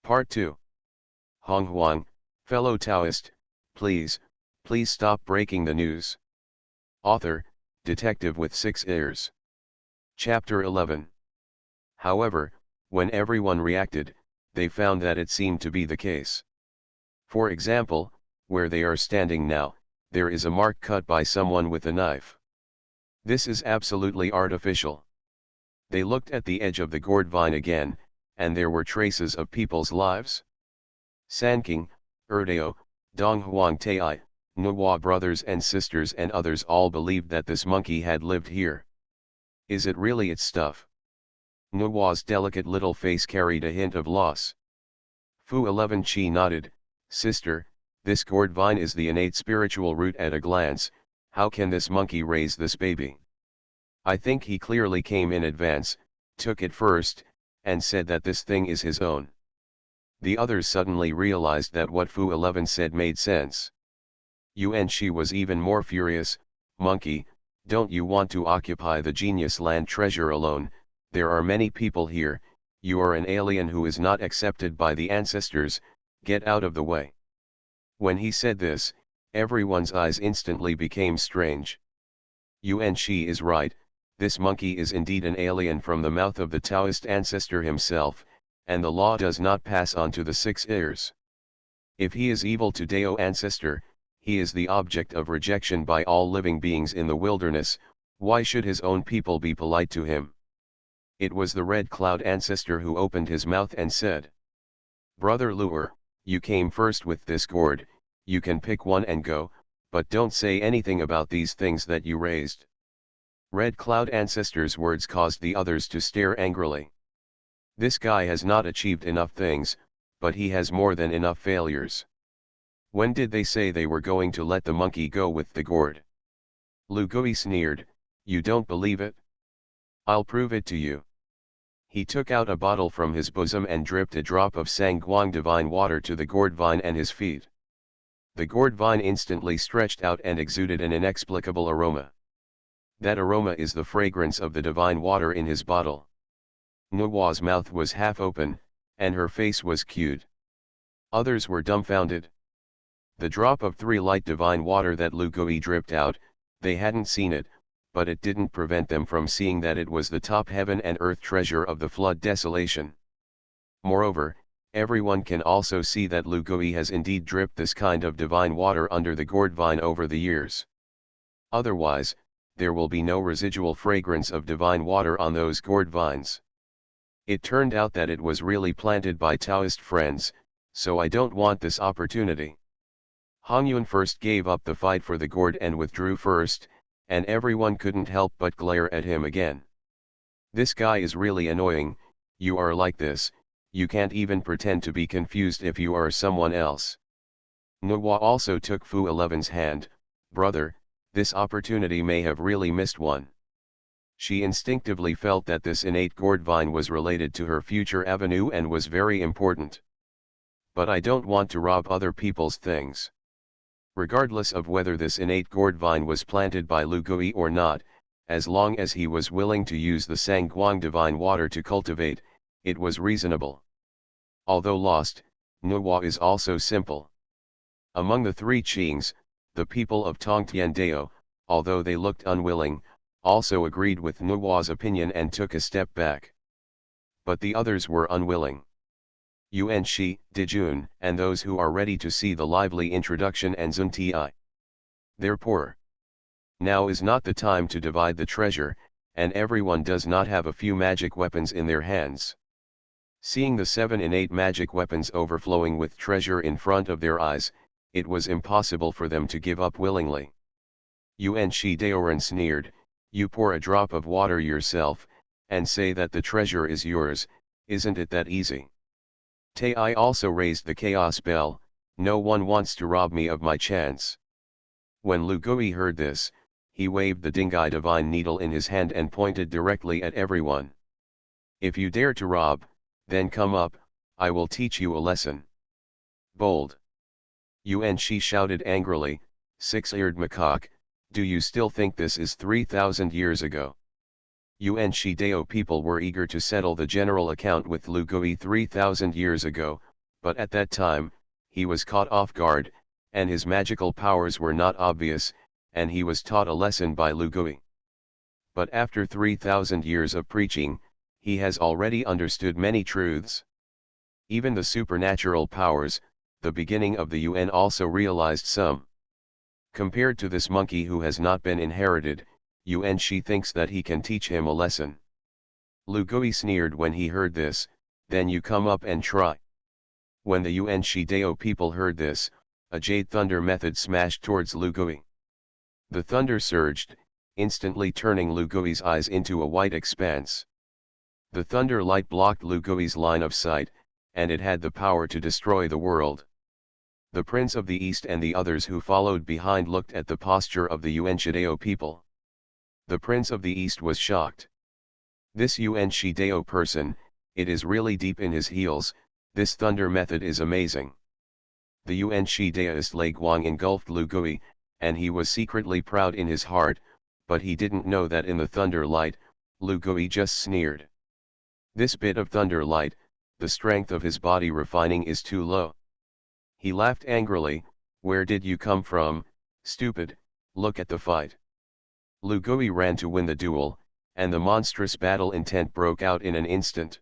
Part 2. Honghuang, fellow Taoist, please stop breaking the news. Author, Detective with 6 ears. Chapter 11. However, when everyone reacted, they found that it seemed to be the case. For example, where they are standing now, there is a mark cut by someone with a knife. This is absolutely artificial. They looked at the edge of the gourd vine again, and there were traces of people's lives. Sanking, Erdeo, Donghuang Tai, Nuwa brothers and sisters and others all believed that this monkey had lived here. Is it really its stuff? Nuwa's delicate little face carried a hint of loss. Fu 11 Chi nodded, sister, this gourd vine is the innate spiritual root at a glance. How can this monkey raise this baby? I think he clearly came in advance, took it first, and said that this thing is his own. The others suddenly realized that what Fu 11 said made sense. Yuan Shi was even more furious. Monkey, don't you want to occupy the genius land treasure alone? There are many people here, you are an alien who is not accepted by the ancestors, get out of the way. When he said this, everyone's eyes instantly became strange. Yuan Shi is right, this monkey is indeed an alien from the mouth of the Taoist ancestor himself, and the law does not pass on to the 6 heirs. If he is evil to Dao ancestor, he is the object of rejection by all living beings in the wilderness. Why should his own people be polite to him? It was the Red Cloud ancestor who opened his mouth and said, Brother Luer, you came first with this gourd, you can pick one and go, but don't say anything about these things that you raised. Red Cloud ancestor's words caused the others to stare angrily. This guy has not achieved enough things, but he has more than enough failures. When did they say they were going to let the monkey go with the gourd? Lu Gui sneered, you don't believe it? I'll prove it to you. He took out a bottle from his bosom and dripped a drop of Sangguang divine water to the gourd vine and his feet. The gourd vine instantly stretched out and exuded an inexplicable aroma. That aroma is the fragrance of the divine water in his bottle. Nuwa's mouth was half open, and her face was cued. Others were dumbfounded. The drop of 3 light divine water that Lu Gui dripped out, they hadn't seen it, but it didn't prevent them from seeing that it was the top heaven and earth treasure of the flood desolation. Moreover, everyone can also see that Lu Gui has indeed dripped this kind of divine water under the gourd vine over the years. Otherwise, there will be no residual fragrance of divine water on those gourd vines. It turned out that it was really planted by Taoist friends, so I don't want this opportunity. Hongyun first gave up the fight for the gourd and withdrew first, and everyone couldn't help but glare at him again. This guy is really annoying, you are like this, you can't even pretend to be confused if you are someone else. Nuwa also took Fu 11's hand, brother, this opportunity may have really missed one. She instinctively felt that this innate gourd vine was related to her future avenue and was very important. But I don't want to rob other people's things. Regardless of whether this innate gourd vine was planted by Lu Gui or not, as long as he was willing to use the Sangguang divine water to cultivate, it was reasonable. Although lost, Nuwa is also simple. Among the 3 Qings, the people of Tongtian Dao, although they looked unwilling, also agreed with Nuwa's opinion and took a step back. But the others were unwilling. Yuan Shi, Dijun, and those who are ready to see the lively introduction and Zunti. They're poor. Now is not the time to divide the treasure, and everyone does not have a few magic weapons in their hands. Seeing the 7 innate magic weapons overflowing with treasure in front of their eyes, it was impossible for them to give up willingly. Yuan Shi Daoran sneered, you pour a drop of water yourself, and say that the treasure is yours, isn't it that easy? Tai also raised the chaos bell, no one wants to rob me of my chance. When Lu Gui heard this, he waved the Dingai divine needle in his hand and pointed directly at everyone. If you dare to rob, then come up, I will teach you a lesson. Bold. Yuan Shi shouted angrily, 6-eared macaque, do you still think this is 3,000 years ago? Yuan Shi Dao people were eager to settle the general account with Lu Gui 3,000 years ago, But at that time, he was caught off guard, and his magical powers were not obvious, and he was taught a lesson by Lu Gui. But after 3,000 years of preaching, he has already understood many truths. Even the supernatural powers, the beginning of the Yuan, also realized some. Compared to this monkey who has not been inherited, Yuan Shi thinks that he can teach him a lesson. Lu Gui sneered when he heard this, then you come up and try. When the Yuan Shi Dao people heard this, a jade thunder method smashed towards Lu Gui. The thunder surged, instantly turning Lu Gui's eyes into a white expanse. The thunder light blocked Lu Gui's line of sight, and it had the power to destroy the world. The Prince of the East and the others who followed behind looked at the posture of the Yuan Shi Dao people. The Prince of the East was shocked. This Yuan Shi Dao person, it is really deep in his heels, this thunder method is amazing. The Yuan Shi Daoist Lei Guang engulfed Lu Gui, and he was secretly proud in his heart, but he didn't know that in the thunder light, Lu Gui just sneered. This bit of thunder light, the strength of his body refining is too low. He laughed angrily, where did you come from, stupid, look at the fight. Lu Gui ran to win the duel, and the monstrous battle intent broke out in an instant.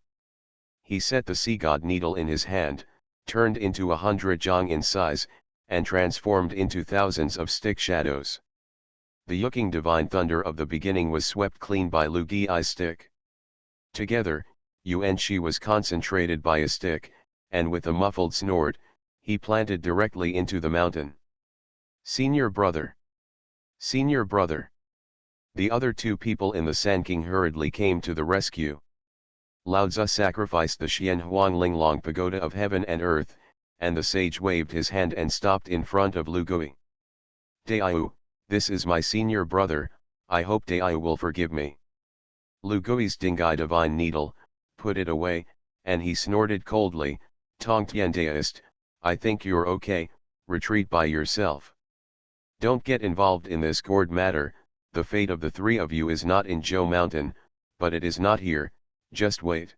He set the sea god needle in his hand, turned into 100 zhang in size, and transformed into thousands of stick shadows. The yuking divine thunder of the beginning was swept clean by Lu Gui's stick. Together, Yuan Shi was concentrated by a stick, and with a muffled snort, he planted directly into the mountain. Senior brother! Senior brother! The other two people in the Sanking hurriedly came to the rescue. Lao Tzu sacrificed the Xianhuang Linglong pagoda of heaven and earth, and the sage waved his hand and stopped in front of Lu Gui. Daiyu, this is my senior brother, I hope Daiyu will forgive me. Lu Gui's Dingai divine needle, put it away, and he snorted coldly, Tongtian Daoist, I think you're okay, retreat by yourself. Don't get involved in this gourd matter, the fate of the three of you is not in Zhou Mountain, but it is not here, just wait.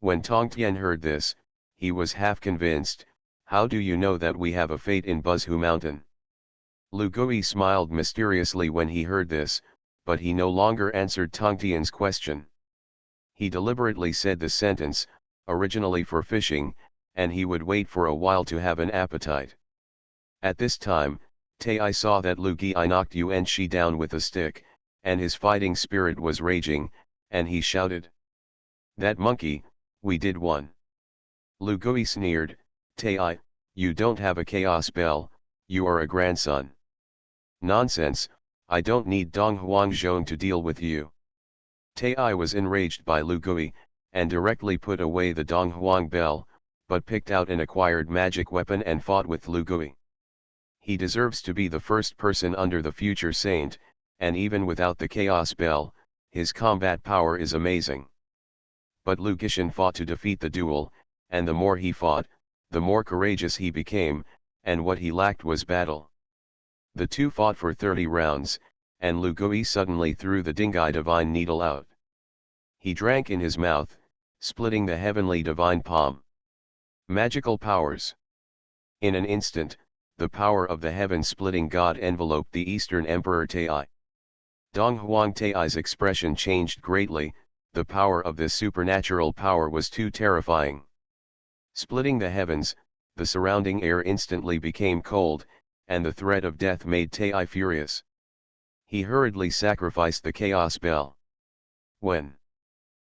When Tongtian heard this, he was half convinced, how do you know that we have a fate in Buzhu Mountain? Lu Gui smiled mysteriously when he heard this, but he no longer answered Tongtian's question. He deliberately said the sentence, originally for fishing, and he would wait for a while to have an appetite. At this time, Tai saw that Lu Gui knocked Yuan Shi down with a stick, and his fighting spirit was raging, and he shouted. That monkey, we did one. Lu Gui sneered, Tai, you don't have a chaos bell, you are a grandson. Nonsense, I don't need Dong Huang Zhong to deal with you. Tai was enraged by Lu Gui, and directly put away the Dong Huang bell, but picked out an acquired magic weapon and fought with Lu Gui. He deserves to be the first person under the future saint, and even without the chaos bell, his combat power is amazing. But Lu Gishan fought to defeat the duel, and the more he fought, the more courageous he became, and what he lacked was battle. The two fought for 30 rounds, and Lu Gui suddenly threw the Dingai divine needle out. He drank in his mouth, splitting the heavenly divine palm. Magical powers. In an instant, the power of the heaven-splitting god enveloped the Eastern Emperor Tai. Dong Huang Tai's expression changed greatly, the power of this supernatural power was too terrifying. Splitting the heavens, the surrounding air instantly became cold, and the threat of death made Tai furious. He hurriedly sacrificed the chaos bell. When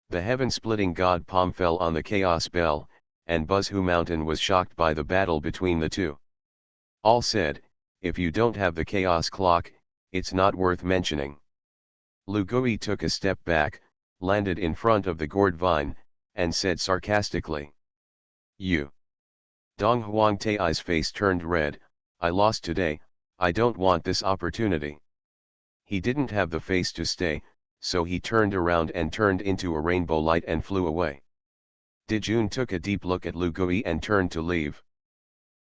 the heaven-splitting god palm fell on the chaos bell, and Buzhu Mountain was shocked by the battle between the two. All said, if you don't have the chaos clock, it's not worth mentioning. Lu Gui took a step back, landed in front of the gourd vine, and said sarcastically. You. Dong Huang Tai's face turned red, I lost today, I don't want this opportunity. He didn't have the face to stay, so he turned around and turned into a rainbow light and flew away. Dijun took a deep look at Lu Gui and turned to leave.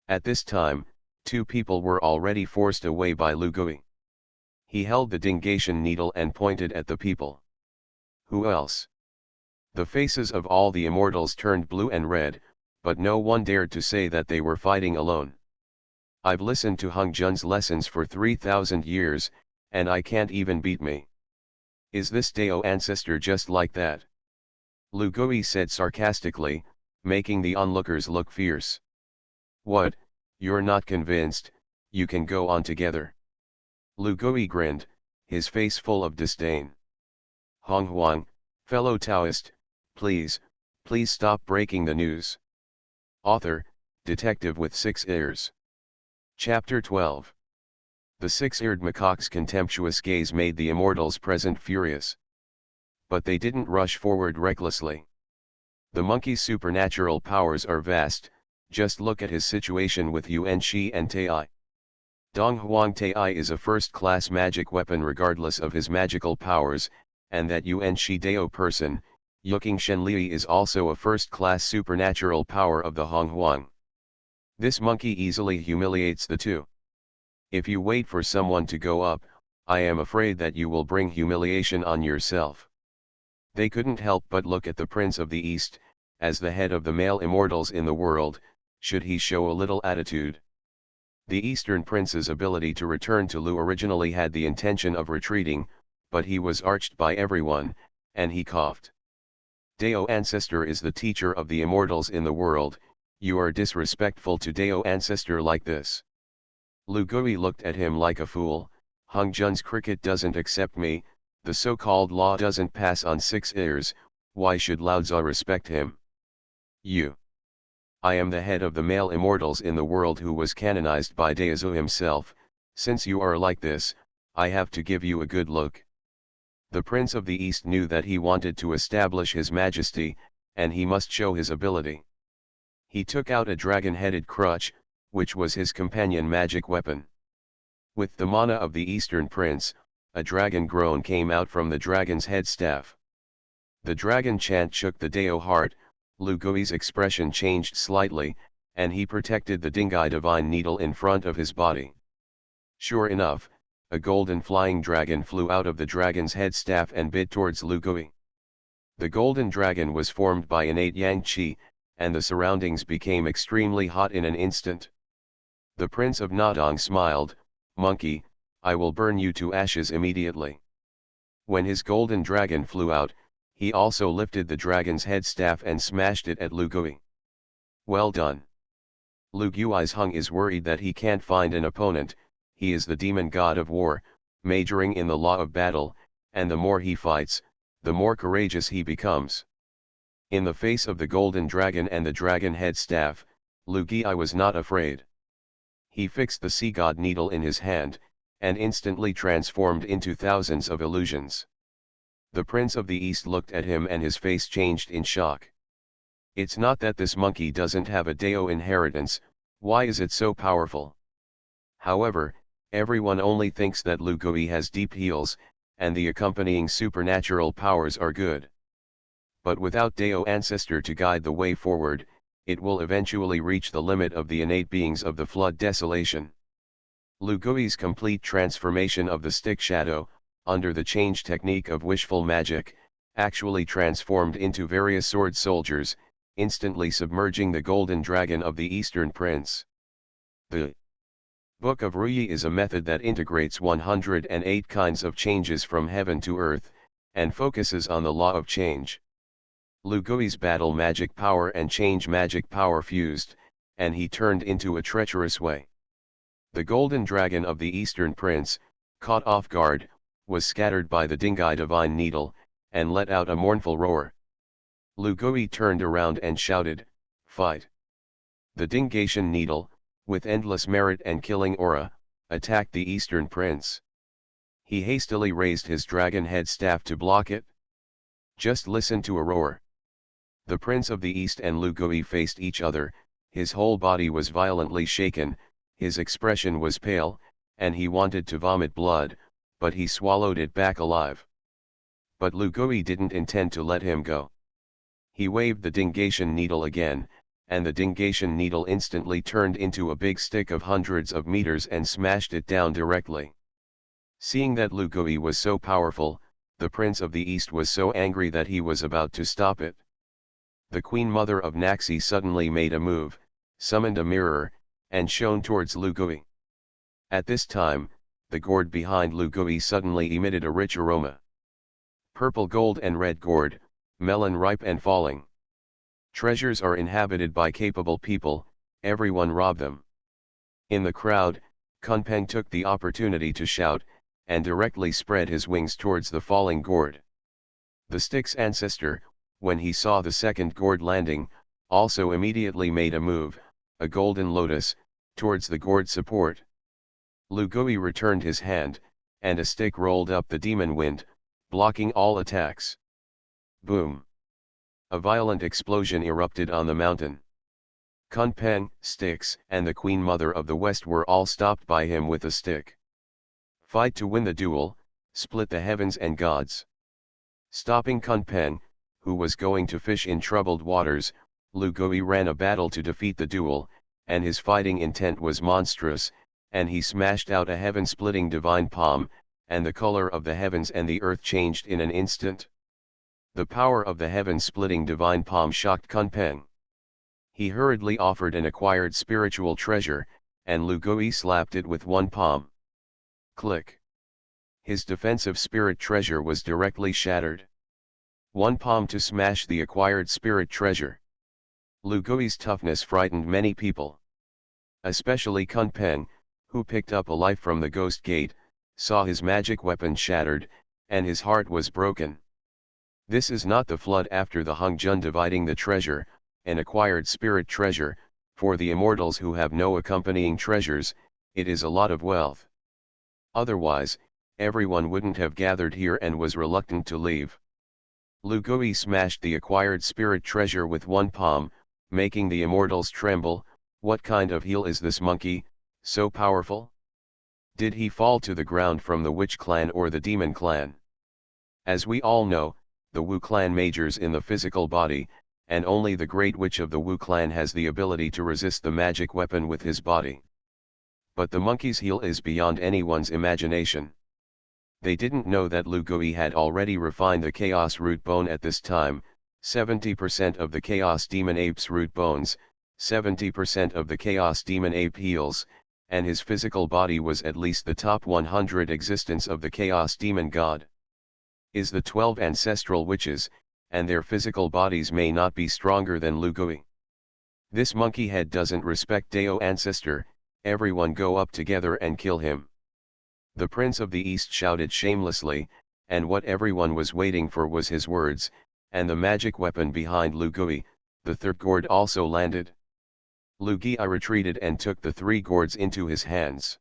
At this time, two people were already forced away by Lu Gui. He held the Dingation needle and pointed at the people. Who else? The faces of all the immortals turned blue and red, but no one dared to say that they were fighting alone. I've listened to Hung Jun's lessons for 3,000 years, and I can't even beat me. Is this Dao ancestor just like that? Lu Gui said sarcastically, making the onlookers look fierce. What, you're not convinced? You can go on together. Lu Gui grinned, his face full of disdain. Honghuang, fellow Taoist, please stop breaking the news. Author, Detective with 6 Ears. Chapter 12. The six-eared macaque's contemptuous gaze made the immortals present furious. But they didn't rush forward recklessly. The monkey's supernatural powers are vast, just look at his situation with Yuan Shi and Tai. Donghuang Tai is a first-class magic weapon regardless of his magical powers, and that Yuan Shi Dao person, Yuking Shenlei, is also a first-class supernatural power of the Honghuang. This monkey easily humiliates the two. If you wait for someone to go up, I am afraid that you will bring humiliation on yourself. They couldn't help but look at the Prince of the East, as the head of the male immortals in the world, should he show a little attitude. The Eastern Prince's ability to return to Lu originally had the intention of retreating, but he was arched by everyone, and he coughed. Dao ancestor is the teacher of the immortals in the world, you are disrespectful to Dao ancestor like this. Lu Gui looked at him like a fool. Hung Jun's cricket doesn't accept me, the so-called law doesn't pass on 6 ears, why should Lao Tzu respect him? I am the head of the male immortals in the world who was canonized by Daozu himself, since you are like this, I have to give you a good look. The Prince of the East knew that he wanted to establish his majesty, and he must show his ability. He took out a dragon-headed crutch, which was his companion magic weapon. With the mana of the Eastern Prince, a dragon groan came out from the dragon's head staff. The dragon chant shook the Dao heart. Lu Gui's expression changed slightly, and he protected the Dingai divine needle in front of his body. Sure enough, a golden flying dragon flew out of the dragon's head staff and bit towards Lu Gui. The golden dragon was formed by innate yang qi, and the surroundings became extremely hot in an instant. The Prince of Nadong smiled, monkey, I will burn you to ashes immediately. When his golden dragon flew out, he also lifted the dragon's head staff and smashed it at Lu Gui. Well done. Lu Gui's Hung is worried that he can't find an opponent. He is the demon god of war, majoring in the law of battle, and the more he fights, the more courageous he becomes. In the face of the golden dragon and the dragon head staff, Lu Gui was not afraid. He fixed the sea god needle in his hand, and instantly transformed into thousands of illusions. The Prince of the East looked at him and his face changed in shock. It's not that this monkey doesn't have a Dao inheritance, why is it so powerful? However, everyone only thinks that Lu Gui has deep heels, and the accompanying supernatural powers are good. But without Dao ancestor to guide the way forward, it will eventually reach the limit of the innate beings of the flood desolation. Lu Gui's complete transformation of the stick shadow, under the change technique of wishful magic, actually transformed into various sword soldiers, instantly submerging the golden dragon of the Eastern Prince. The Book of Ruyi is a method that integrates 108 kinds of changes from heaven to earth, and focuses on the law of change. Lu Gui's battle magic power and change magic power fused, and he turned into a treacherous way. The golden dragon of the Eastern Prince, caught off guard, was scattered by the Dingai divine needle, and let out a mournful roar. Lu Gui turned around and shouted, "Fight!" The Dingatian needle, with endless merit and killing aura, attacked the Eastern Prince. He hastily raised his dragon head staff to block it. Just listen to a roar. The Prince of the East and Lu Gui faced each other, his whole body was violently shaken, his expression was pale, and he wanted to vomit blood, but he swallowed it back alive. But Lu Gui didn't intend to let him go. He waved the Dingatian needle again, and the Dingatian needle instantly turned into a big stick of hundreds of meters and smashed it down directly. Seeing that Lu Gui was so powerful, the Prince of the East was so angry that he was about to stop it. The Queen Mother of Naxi suddenly made a move, summoned a mirror, and shone towards Lu Gui. At this time, the gourd behind Lu Gui suddenly emitted a rich aroma. Purple gold and red gourd, melon ripe and falling. Treasures are inhabited by capable people, everyone rob them. In the crowd, Kunpeng took the opportunity to shout, and directly spread his wings towards the falling gourd. The stick's ancestor, when he saw the second gourd landing, also immediately made a move, a golden lotus, towards the gourd support. Lu Gui returned his hand, and a stick rolled up the demon wind, blocking all attacks. Boom! A violent explosion erupted on the mountain. Kunpeng, sticks, and the Queen Mother of the West were all stopped by him with a stick. Fight to win the duel, split the heavens and gods. Stopping Kunpeng, who was going to fish in troubled waters, Lu Gui ran a battle to defeat the duel, and his fighting intent was monstrous, and he smashed out a heaven-splitting divine palm, and the color of the heavens and the earth changed in an instant. The power of the heaven-splitting divine palm shocked Kunpeng. He hurriedly offered an acquired spiritual treasure, and Lu Gui slapped it with one palm. Click! His defensive spirit treasure was directly shattered. One palm to smash the acquired spirit treasure. Lu Gui's toughness frightened many people. Especially Kunpeng, who picked up a life from the ghost gate, saw his magic weapon shattered, and his heart was broken. This is not the flood after the Hongjun dividing the treasure, an acquired spirit treasure, for the immortals who have no accompanying treasures, it is a lot of wealth. Otherwise, everyone wouldn't have gathered here and was reluctant to leave. Lu Gui smashed the acquired spirit treasure with one palm, making the immortals tremble. What kind of heel is this monkey, so powerful? Did he fall to the ground from the witch clan or the demon clan? As we all know, the Wu clan majors in the physical body, and only the great witch of the Wu clan has the ability to resist the magic weapon with his body. But the monkey's heel is beyond anyone's imagination. They didn't know that Lu Gui had already refined the Chaos Root Bone at this time, 70% of the Chaos Demon Ape's root bones, 70% of the Chaos Demon Ape heels, and his physical body was at least the top 100 existence of the Chaos Demon God. Is the 12 ancestral witches, and their physical bodies may not be stronger than Lu Gui. This monkey head doesn't respect Dao ancestor, everyone go up together and kill him. The Prince of the East shouted shamelessly, and what everyone was waiting for was his words, and the magic weapon behind Lu Gui, the third gourd also landed. Lu Gui retreated and took the three gourds into his hands.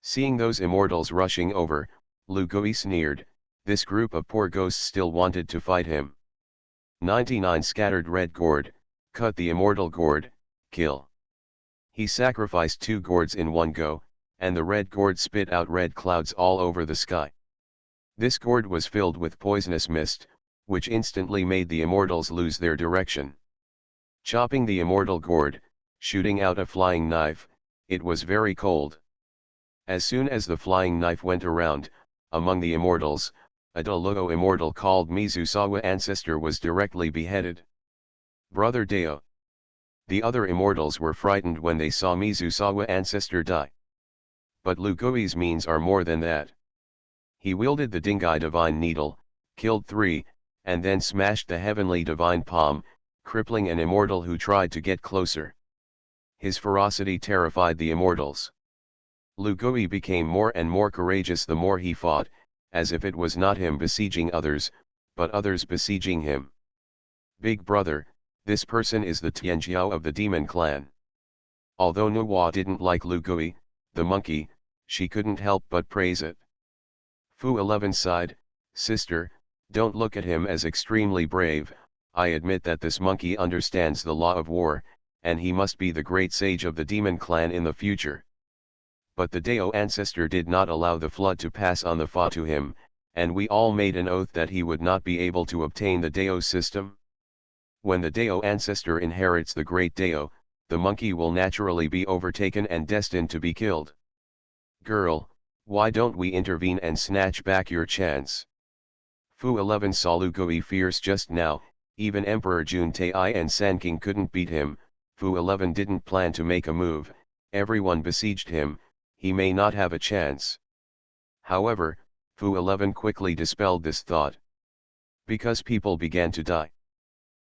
Seeing those immortals rushing over, Lu Gui sneered, this group of poor ghosts still wanted to fight him. 99 scattered red gourd, cut the immortal gourd, kill. He sacrificed 2 gourds in one go, and the red gourd spit out red clouds all over the sky. This gourd was filled with poisonous mist, which instantly made the immortals lose their direction. Chopping the immortal gourd, shooting out a flying knife, it was very cold. As soon as the flying knife went around, among the immortals, a Doluo immortal called Mizusawa ancestor was directly beheaded. Brother Dao. The other immortals were frightened when they saw Mizusawa ancestor die. But Lu Gui's means are more than that. He wielded the Dingai divine needle, killed 3, and then smashed the heavenly divine palm, crippling an immortal who tried to get closer. His ferocity terrified the immortals. Lu Gui became more and more courageous the more he fought, as if it was not him besieging others, but others besieging him. Big brother, this person is the Tianjiao of the demon clan. Although Nuwa didn't like Lu Gui, the monkey, she couldn't help but praise it. Fu 11 sighed, sister, don't look at him as extremely brave. I admit that this monkey understands the law of war, and he must be the great sage of the demon clan in the future. But the Dao ancestor did not allow the flood to pass on the Fa to him, and we all made an oath that he would not be able to obtain the Dao system. When the Dao ancestor inherits the great Dao, the monkey will naturally be overtaken and destined to be killed. Girl, why don't we intervene and snatch back your chance? Fu 11 saw Lu Gui fierce just now, Even Emperor Juntai and Sanking couldn't beat him. Fu 11 didn't plan to make a move, everyone besieged him, he may not have a chance. However, Fu 11 quickly dispelled this thought. Because people began to die.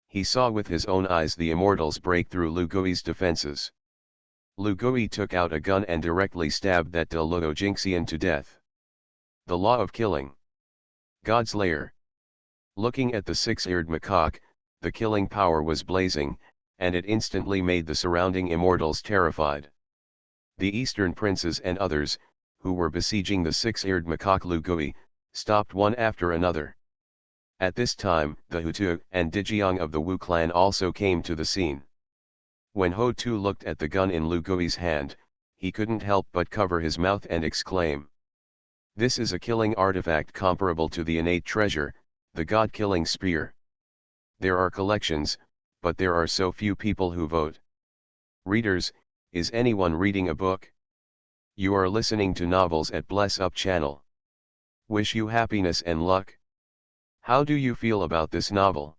He saw with his own eyes the immortals break through Lu Gui's defenses. Lu Gui took out a gun and directly stabbed that De Luo Jingxian to death. The law of killing. God's lair. Looking at the six-eared macaque, the killing power was blazing, and it instantly made the surrounding immortals terrified. The eastern princes and others, who were besieging the six-eared macaque Lu Gui, stopped one after another. At this time, the Hutu and Dijiang of the Wu clan also came to the scene. When Ho Tu looked at the gun in Lu Gui's hand, he couldn't help but cover his mouth and exclaim. This is a killing artifact comparable to the innate treasure, the god-killing spear. There are collections, but there are so few people who vote. Readers, is anyone reading a book? You are listening to novels at Bless Up channel. Wish you happiness and luck. How do you feel about this novel?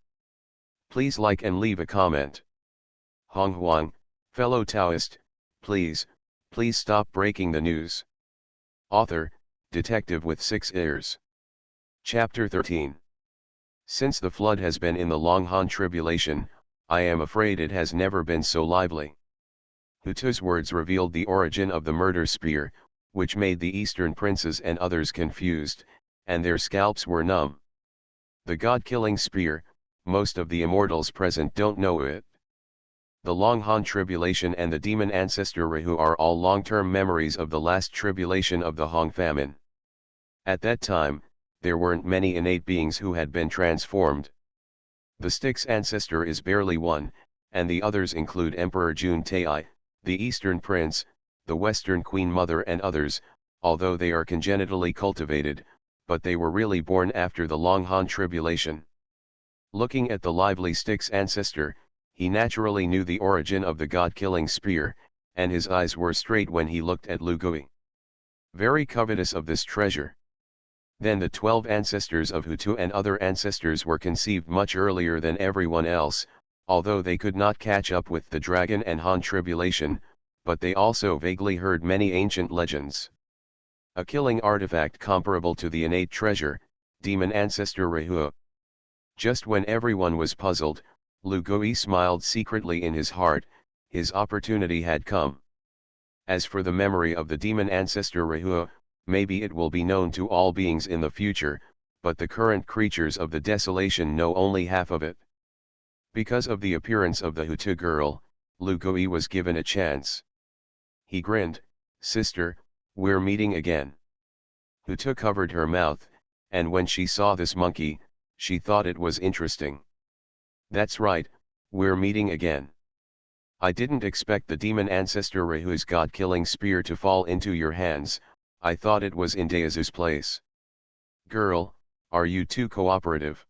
Please like and leave a comment. Honghuang, fellow Taoist, please stop breaking the news. Author, Detective with 6 ears. Chapter 13. Since the flood has been in the Long Han tribulation, I am afraid it has never been so lively. Hutu's words revealed the origin of the murder spear, which made the eastern princes and others confused, and their scalps were numb. The god-killing spear, most of the immortals present don't know it. The Long Han tribulation and the demon ancestor Rahu are all long-term memories of the last tribulation of the Hong famine. At that time, there weren't many innate beings who had been transformed. The Styx ancestor is barely one, and the others include Emperor Juntai, the Eastern Prince, the Western Queen Mother and others, although they are congenitally cultivated, but they were really born after the Long Han tribulation. Looking at the lively Styx ancestor, he naturally knew the origin of the god-killing spear, and his eyes were straight when he looked at Lu Gui. Very covetous of this treasure. Then the 12 ancestors of Hutu and other ancestors were conceived much earlier than everyone else, although they could not catch up with the Dragon and Han tribulation, but they also vaguely heard many ancient legends. A killing artifact comparable to the innate treasure, demon ancestor Rahu. Just when everyone was puzzled, Lu Gui smiled secretly in his heart, his opportunity had come. As for the memory of the demon ancestor Rahu, maybe it will be known to all beings in the future, but the current creatures of the desolation know only half of it. Because of the appearance of the Hutu girl, Lu Gui was given a chance. He grinned, "Sister, we're meeting again." Hutu covered her mouth, and when she saw this monkey, she thought it was interesting. "That's right, we're meeting again. I didn't expect the demon ancestor Rahu's god-killing spear to fall into your hands, I thought it was in Daezu's place. Girl, are you too cooperative?"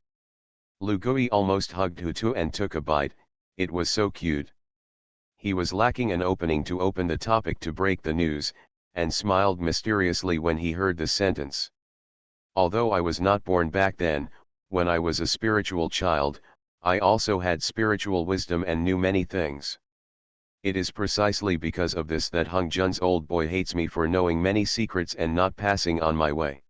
Lu Gui almost hugged Hutu and took a bite, it was so cute. He was lacking an opening to open the topic to break the news, and smiled mysteriously when he heard the sentence. "Although I was not born back then, when I was a spiritual child, I also had spiritual wisdom and knew many things. It is precisely because of this that Hung Jun's old boy hates me for knowing many secrets and not passing on my way.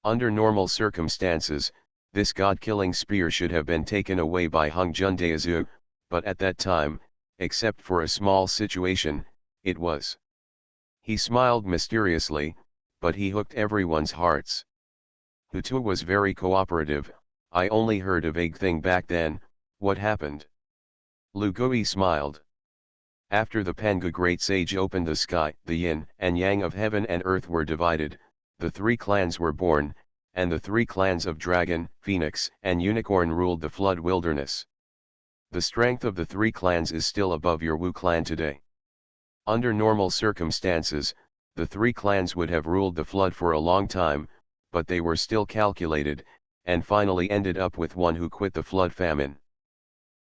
Under normal circumstances, this god-killing spear should have been taken away by Hung Jun Daezu, but at that time, except for a small situation, it was." He smiled mysteriously, but he hooked everyone's hearts. Hutu was very cooperative, I only heard a vague thing back then, what happened? Lu Gui smiled. After the Pangu great sage opened the sky, the yin and yang of heaven and earth were divided, the 3 clans were born, and the 3 clans of dragon, phoenix and unicorn ruled the flood wilderness. The strength of the 3 clans is still above your Wu clan today. Under normal circumstances, the 3 clans would have ruled the flood for a long time, but they were still calculated, and finally ended up with one who quit the flood famine.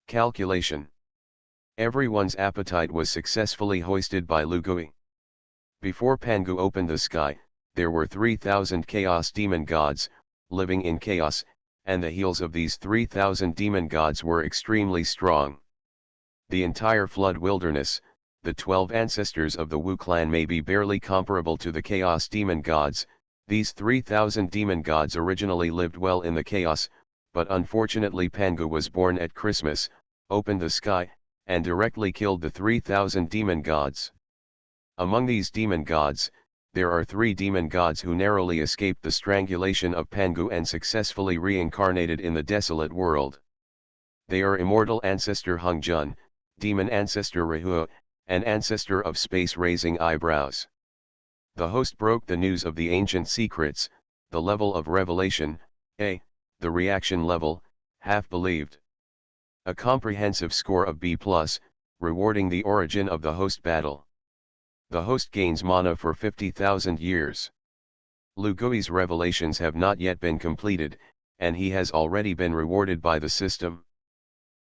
Calculation. Everyone's appetite was successfully hoisted by Lu Gui. Before Pangu opened the sky, there were 3,000 chaos demon gods, living in chaos, and the heels of these 3,000 demon gods were extremely strong. The entire flood wilderness, the 12 ancestors of the Wu clan may be barely comparable to the chaos demon gods. These 3,000 demon gods originally lived well in the chaos, but unfortunately Pangu was born at Christmas, opened the sky, and directly killed the 3,000 demon gods. Among these demon gods, there are 3 demon gods who narrowly escaped the strangulation of Pangu and successfully reincarnated in the desolate world. They are immortal ancestor Honghuang, demon ancestor Rahua, and ancestor of space raising eyebrows. The host broke the news of the ancient secrets, the level of revelation, A, the reaction level, half believed. A comprehensive score of B+, rewarding the origin of the host battle. The host gains mana for 50,000 years. Lu Gui's revelations have not yet been completed, and he has already been rewarded by the system.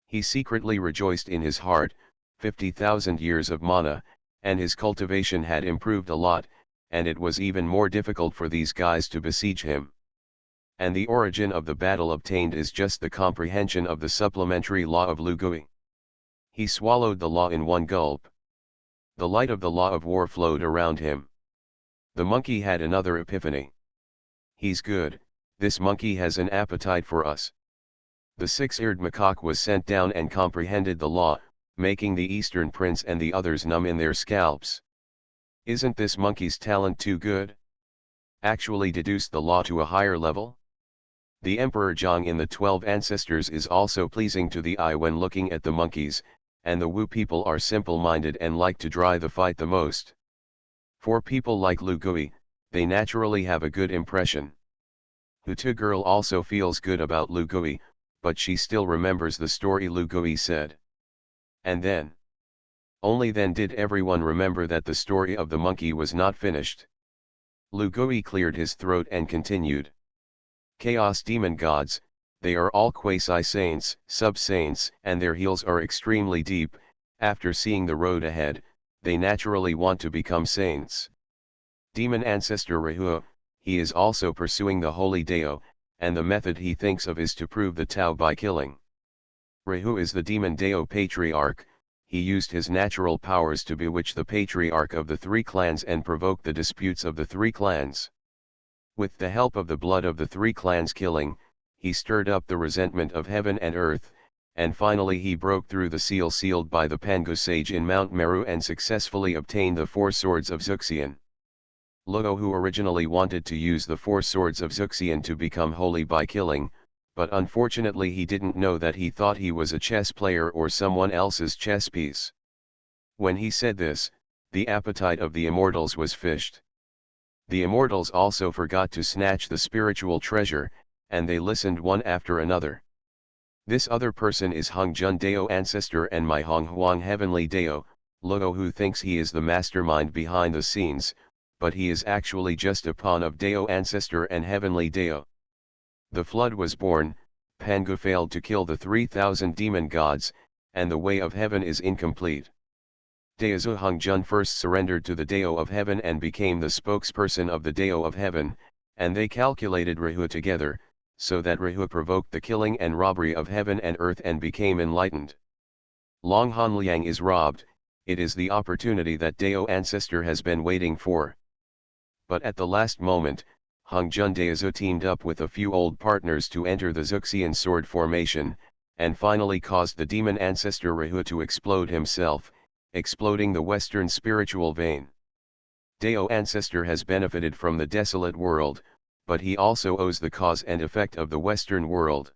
He secretly rejoiced in his heart, 50,000 years of mana, and his cultivation had improved a lot, and it was even more difficult for these guys to besiege him. And the origin of the battle obtained is just the comprehension of the supplementary law of Lu Gui. He swallowed the law in one gulp. The light of the law of war flowed around him. The monkey had another epiphany. He's good, this monkey has an appetite for us. The 6-eared macaque was sent down and comprehended the law, making the Eastern Prince and the others numb in their scalps. Isn't this monkey's talent too good? Actually deduced the law to a higher level? The Emperor Zhang in the 12 ancestors is also pleasing to the eye when looking at the monkeys, and the Wu people are simple-minded and like to dry the fight the most. For people like Lu Gui, they naturally have a good impression. Hutu girl also feels good about Lu Gui, but she still remembers the story Lu Gui said. And then? Only then did everyone remember that the story of the monkey was not finished. Lu Gui cleared his throat and continued. Chaos demon gods, they are all quasi-saints, sub-saints, and their heels are extremely deep. After seeing the road ahead, they naturally want to become saints. Demon ancestor Rahua, he is also pursuing the holy Dao, and the method he thinks of is to prove the Tao by killing. Rahu is the demon Dao patriarch. He used his natural powers to bewitch the patriarch of the 3 clans and provoke the disputes of the 3 clans. With the help of the blood of the 3 clans killing, he stirred up the resentment of heaven and earth, and finally he broke through the seal sealed by the Pangu sage in Mount Meru and successfully obtained the 4 swords of Zuxian. Luo, who originally wanted to use the 4 swords of Zuxian to become holy by killing, but unfortunately he didn't know that he thought he was a chess player or someone else's chess piece. When he said this, the appetite of the immortals was fished. The immortals also forgot to snatch the spiritual treasure, and they listened one after another. This other person is Honghuang Dao ancestor and my Honghuang heavenly Dao, Luo, who thinks he is the mastermind behind the scenes, but he is actually just a pawn of Dao ancestor and heavenly Dao. The flood was born, Pangu failed to kill the 3,000 demon gods, and the way of heaven is incomplete. Daozu Honghuang first surrendered to the Dao of heaven and became the spokesperson of the Dao of heaven, and they calculated Rahu together, so that Rahu provoked the killing and robbery of heaven and earth and became enlightened. Long Hanliang is robbed, it is the opportunity that Dao ancestor has been waiting for. But at the last moment, Honghuang Daozu teamed up with a few old partners to enter the Zuxian sword formation, and finally caused the demon ancestor Rahu to explode himself, exploding the Western spiritual vein. Dao ancestor has benefited from the desolate world, but he also owes the cause and effect of the Western world.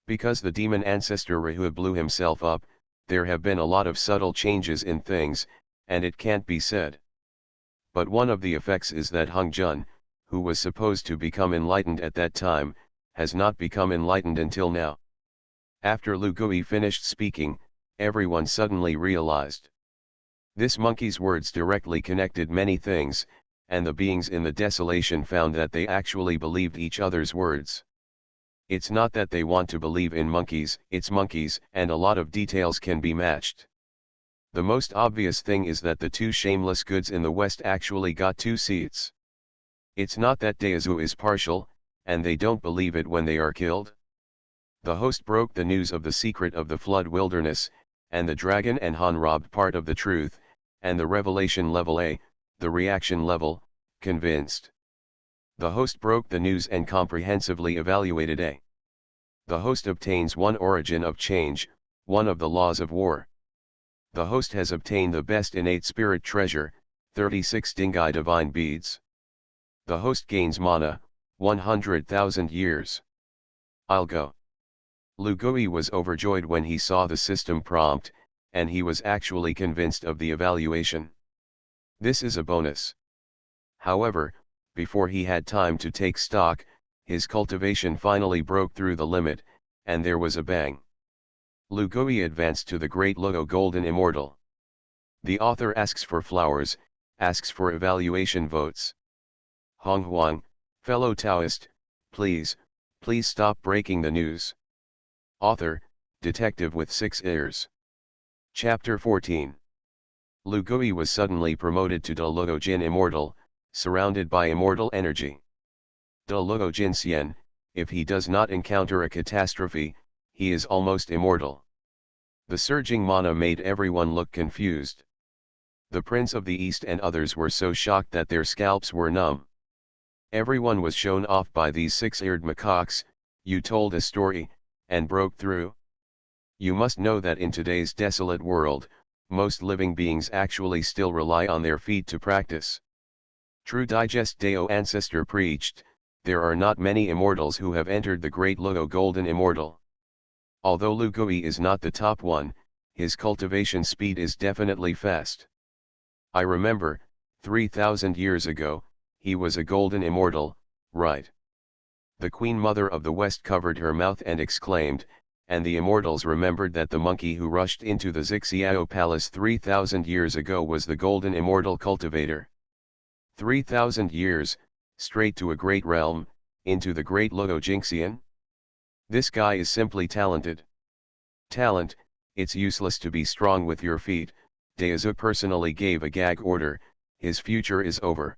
Because the demon ancestor Rahu blew himself up, there have been a lot of subtle changes in things, and it can't be said. But one of the effects is that Honghuang, who was supposed to become enlightened at that time, has not become enlightened until now. After Lu Gui finished speaking, everyone suddenly realized. This monkey's words directly connected many things, and the beings in the desolation found that they actually believed each other's words. It's not that they want to believe in monkeys, it's monkeys, and a lot of details can be matched. The most obvious thing is that the 2 shameless goods in the West actually got 2 seats. It's not that Daozu is partial, and they don't believe it when they are killed. The host broke the news of the secret of the flood wilderness, and the dragon and Han robbed part of the truth, and the revelation level A, the reaction level, convinced. The host broke the news and comprehensively evaluated A. The host obtains one origin of change, one of the laws of war. The host has obtained the best innate spirit treasure, 36 Dingai divine beads. The host gains mana, 100,000 years. I'll go. Lu Gui was overjoyed when he saw the system prompt, and he was actually convinced of the evaluation. This is a bonus. However, before he had time to take stock, his cultivation finally broke through the limit, and there was a bang. Lu Gui advanced to the Great Logo Golden Immortal. The author asks for flowers, asks for evaluation votes. Honghuang, fellow Taoist, please stop breaking the news. Author, detective with 6 ears. Chapter 14. Lu Gui was suddenly promoted to De Luo Jin Immortal, surrounded by immortal energy. De Luo Jin Xian, if he does not encounter a catastrophe, he is almost immortal. The surging mana made everyone look confused. The Prince of the East and others were so shocked that their scalps were numb. Everyone was shown off by these 6-eared macaques. You told a story, and broke through. You must know that in today's desolate world, most living beings actually still rely on their feet to practice. True Digest Dao Ancestor preached, there are not many immortals who have entered the Great Luo Golden Immortal. Although Lu Gui is not the top one, his cultivation speed is definitely fast. I remember, 3,000 years ago, he was a Golden Immortal, right? The Queen Mother of the West covered her mouth and exclaimed, and the immortals remembered that the monkey who rushed into the Zixiao Palace 3,000 years ago was the Golden Immortal cultivator. 3,000 years, straight to a great realm, into the Great Luo Jingxian? This guy is simply talented. Talent, it's useless to be strong with your feet. Daozu personally gave a gag order, his future is over.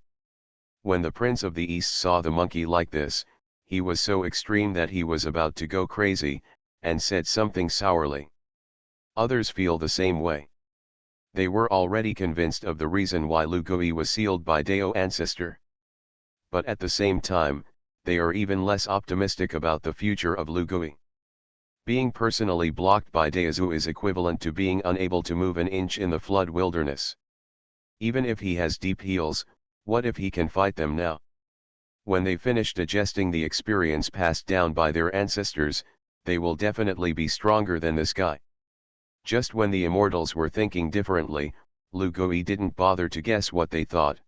When the Prince of the East saw the monkey like this, he was so extreme that he was about to go crazy, and said something sourly. Others feel the same way. They were already convinced of the reason why Lu Gui was sealed by Dao Ancestor. But at the same time, they are even less optimistic about the future of Lu Gui. Being personally blocked by Daozu is equivalent to being unable to move an inch in the flood wilderness. Even if he has deep heels, what if he can fight them now? When they finish digesting the experience passed down by their ancestors, they will definitely be stronger than this guy. Just when the immortals were thinking differently, Lu Gui didn't bother to guess what they thought.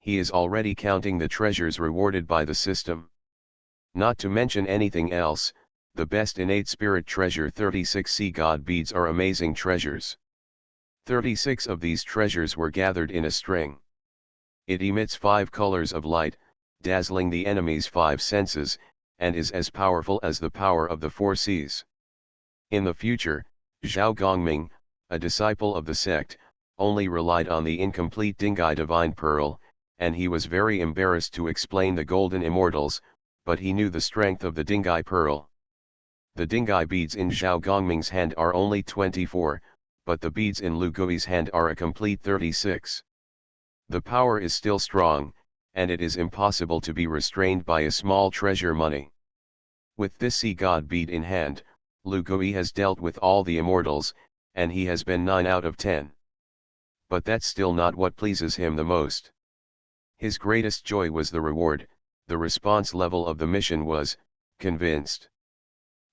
He is already counting the treasures rewarded by the system. Not to mention anything else, the best innate spirit treasure 36 sea god beads are amazing treasures. 36 of these treasures were gathered in a string. It emits 5 colors of light, dazzling the enemy's 5 senses, and is as powerful as the power of the 4 seas. In the future, Zhao Gongming, a disciple of the sect, only relied on the incomplete Dingai Divine Pearl, and he was very embarrassed to explain the Golden Immortals, but he knew the strength of the Dingai Pearl. The Dingai beads in Zhao Gongming's hand are only 24, but the beads in Lu Gui's hand are a complete 36. The power is still strong, and it is impossible to be restrained by a small treasure money. With this sea god bead in hand, Lu Gui has dealt with all the immortals, and he has been 9 out of 10. But that's still not what pleases him the most. His greatest joy was the reward. The response level of the mission was, convinced.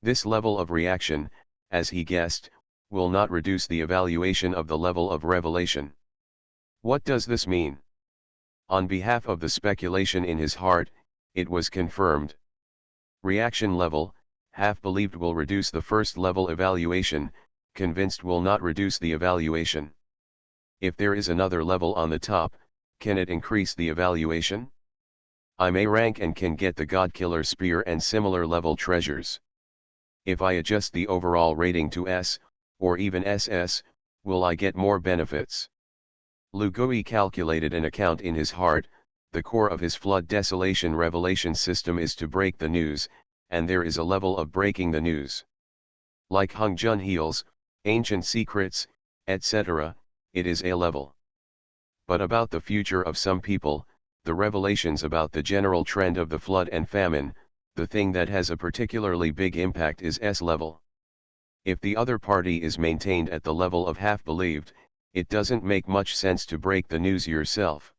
This level of reaction, as he guessed, will not reduce the evaluation of the level of revelation. What does this mean? On behalf of the speculation in his heart, it was confirmed. Reaction level, half believed will reduce the first level evaluation, convinced will not reduce the evaluation. If there is another level on the top, can it increase the evaluation? I may rank and can get the God-Killer Spear and similar level treasures. If I adjust the overall rating to S, or even SS, will I get more benefits? Lu Gui calculated an account in his heart. The core of his flood desolation revelation system is to break the news, and there is a level of breaking the news. Like Honghuang heals, ancient secrets, etc., it is a level. But about the future of some people, the revelations about the general trend of the flood and famine, the thing that has a particularly big impact is S level. If the other party is maintained at the level of half believed, it doesn't make much sense to break the news yourself.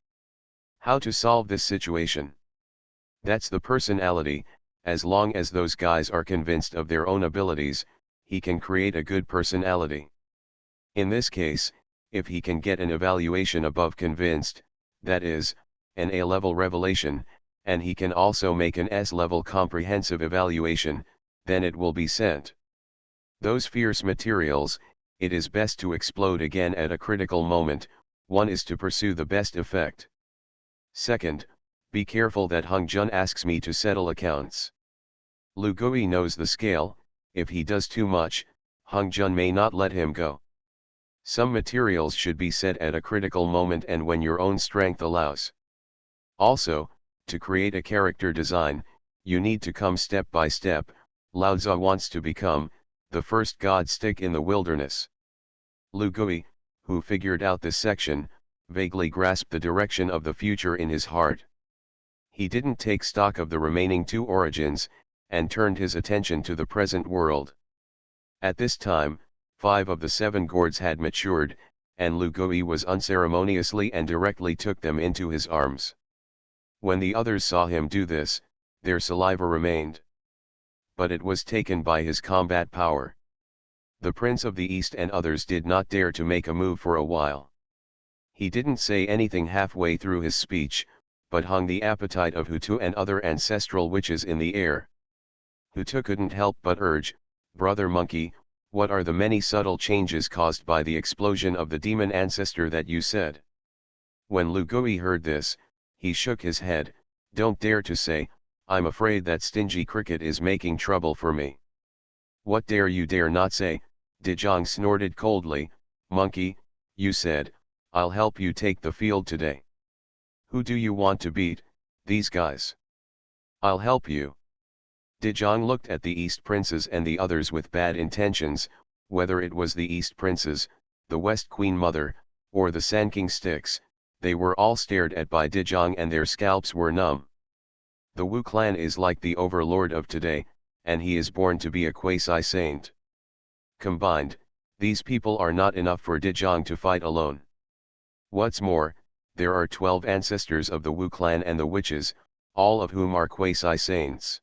How to solve this situation? That's the personality. As long as those guys are convinced of their own abilities, he can create a good personality. In this case, if he can get an evaluation above convinced, that is, an A-level revelation, and he can also make an S-level comprehensive evaluation, then it will be sent. Those fierce materials, it is best to explode again at a critical moment. One is to pursue the best effect. Second, be careful that Honghuang asks me to settle accounts. Lu Gui knows the scale. If he does too much, Honghuang may not let him go. Some materials should be said at a critical moment and when your own strength allows. Also, to create a character design, you need to come step by step. Lao Tzu wants to become the first god stick in the wilderness. Lu Gui, who figured out this section, vaguely grasped the direction of the future in his heart. He didn't take stock of the remaining two origins, and turned his attention to the present world. At this time, 5 of the 7 gourds had matured, and Lu Gui was unceremoniously and directly took them into his arms. When the others saw him do this, their saliva remained. But it was taken by his combat power. The Prince of the East and others did not dare to make a move for a while. He didn't say anything halfway through his speech, but hung the appetite of Hutu and other ancestral witches in the air. Hutu couldn't help but urge, "Brother Monkey, what are the many subtle changes caused by the explosion of the demon ancestor that you said?" When Lu Gui heard this, he shook his head. "Don't dare to say, I'm afraid that stingy cricket is making trouble for me." "What dare you dare not say?" Dejong snorted coldly. "Monkey, you said, I'll help you take the field today. Who do you want to beat, these guys?" "I'll help you." Dejong looked at the East Princes and the others with bad intentions. Whether it was the East Princes, the West Queen Mother, or the Sanking Sticks, they were all stared at by Dejong and their scalps were numb. The Wu clan is like the overlord of today, and he is born to be a quasi-saint. Combined, these people are not enough for Dejong to fight alone. What's more, there are 12 ancestors of the Wu clan and the witches, all of whom are quasi-saints.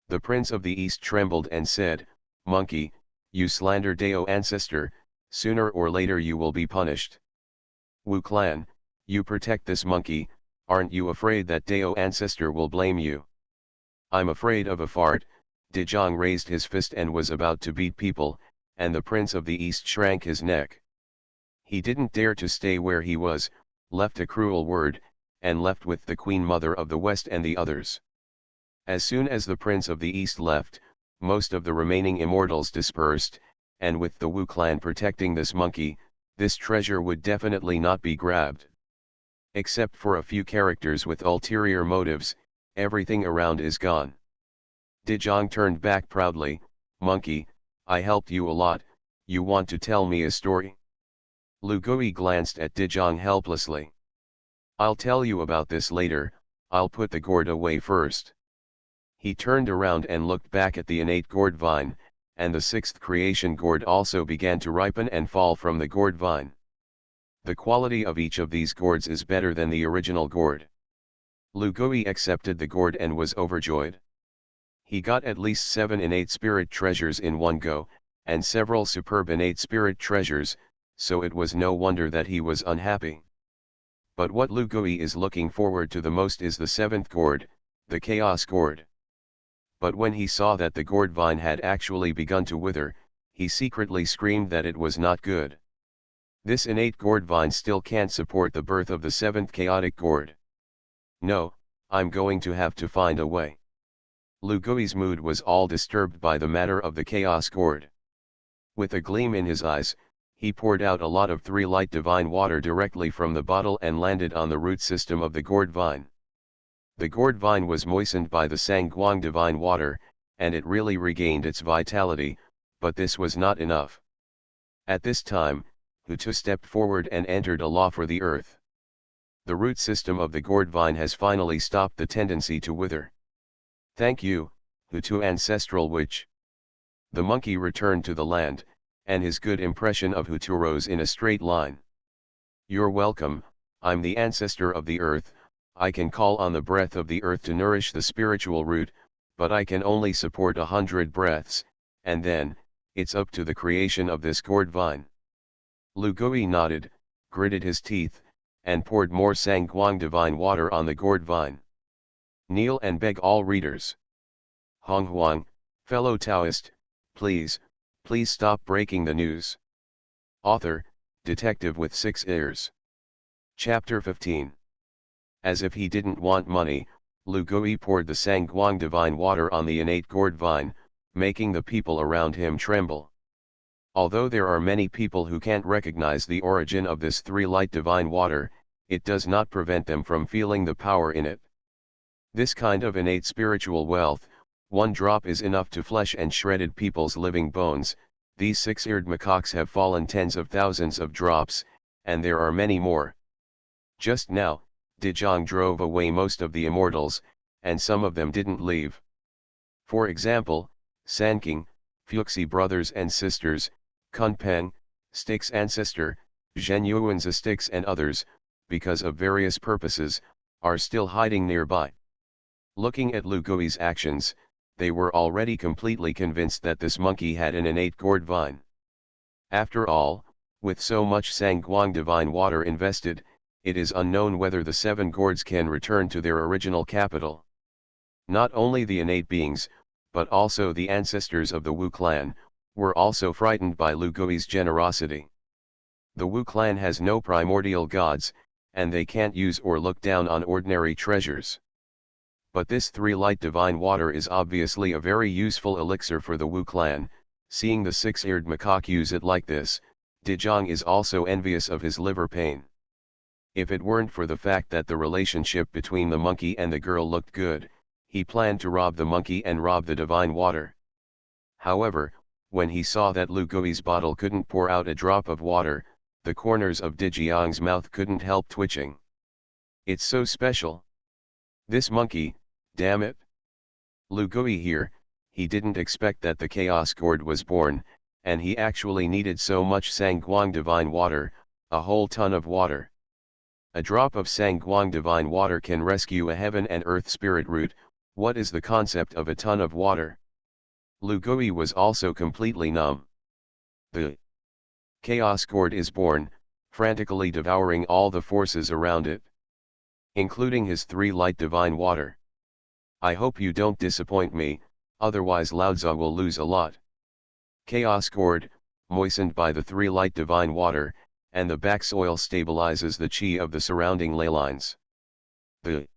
The Prince of the East trembled and said, "Monkey, you slander Dao ancestor, sooner or later you will be punished." "Wu clan, you protect this monkey, aren't you afraid that Dao ancestor will blame you?" "I'm afraid of a fart." Dejong raised his fist and was about to beat people, and the Prince of the East shrank his neck. He didn't dare to stay where he was, left a cruel word, and left with the Queen Mother of the West and the others. As soon as the Prince of the East left, most of the remaining immortals dispersed, and with the Wu clan protecting this monkey, this treasure would definitely not be grabbed. Except for a few characters with ulterior motives, everything around is gone. Dejong turned back proudly. "Monkey, I helped you a lot, you want to tell me a story?" Lu Gui glanced at Dejong helplessly. "I'll tell you about this later, I'll put the gourd away first." He turned around and looked back at the innate gourd vine, and the 6th creation gourd also began to ripen and fall from the gourd vine. The quality of each of these gourds is better than the original gourd. Lu Gui accepted the gourd and was overjoyed. He got at least 7 innate spirit treasures in one go, and several superb innate spirit treasures, so it was no wonder that he was unhappy. But what Lu Gui is looking forward to the most is the 7th gourd, the Chaos Gourd. But when he saw that the gourd vine had actually begun to wither, he secretly screamed that it was not good. This innate gourd vine still can't support the birth of the 7th chaotic gourd. "No, I'm going to have to find a way." Lu Gui's mood was all disturbed by the matter of the Chaos Gourd. With a gleam in his eyes, he poured out a lot of 3 light divine water directly from the bottle and landed on the root system of the gourd vine. The gourd vine was moistened by the Sangguang divine water, and it really regained its vitality, but this was not enough. At this time, Hutu stepped forward and entered a law for the earth. The root system of the gourd vine has finally stopped the tendency to wither. Thank you, Hutu ancestral witch. The monkey returned to the land, and his good impression of Hutu rose in a straight line. You're welcome, I'm the ancestor of the earth, I can call on the breath of the earth to nourish the spiritual root, but I can only support 100 breaths, and then, it's up to the creation of this gourd vine. Lugui nodded, gritted his teeth, and poured more Sangguang divine water on the gourd vine. Kneel and beg all readers. Honghuang, fellow Taoist, please stop breaking the news. Author, detective with 6 ears. Chapter 15. As if he didn't want money, Lugui poured the Sangguang divine water on the innate gourd vine, making the people around him tremble. Although there are many people who can't recognize the origin of this three-light divine water, it does not prevent them from feeling the power in it. This kind of innate spiritual wealth, one drop is enough to flesh and shredded people's living bones. These six-eared macaques have fallen tens of thousands of drops, and there are many more. Just now, Dejong drove away most of the immortals, and some of them didn't leave. For example, Sanking, Fuxi brothers and sisters, Kunpeng, Styx ancestor, Zhenyuanza Styx and others, because of various purposes, are still hiding nearby. Looking at Lugui's actions, they were already completely convinced that this monkey had an innate gourd vine. After all, with so much Sangguang divine water invested, it is unknown whether the 7 gourds can return to their original capital. Not only the innate beings, but also the ancestors of the Wu clan, were also frightened by Lugui's generosity. The Wu clan has no primordial gods, and they can't use or look down on ordinary treasures. But this 3-light divine water is obviously a very useful elixir for the Wu clan. Seeing the 6-eared macaque use it like this, Dejong is also envious of his liver pain. If it weren't for the fact that the relationship between the monkey and the girl looked good, he planned to rob the monkey and rob the divine water. However, when he saw that Lugui's bottle couldn't pour out a drop of water, the corners of Dejiang's mouth couldn't help twitching. It's so special. This monkey, damn it. Lugui here, he didn't expect that the chaos gourd was born, and he actually needed so much Sangguang divine water, a whole ton of water. A drop of Sangguang divine water can rescue a heaven and earth spirit root. What is the concept of a ton of water? Lugui was also completely numb. The chaos gourd is born, frantically devouring all the forces around it, including his 3-light divine water. I hope you don't disappoint me, otherwise Laozi will lose a lot. Chaos gourd, moistened by the 3-light divine water, and the back soil stabilizes the chi of the surrounding ley lines. The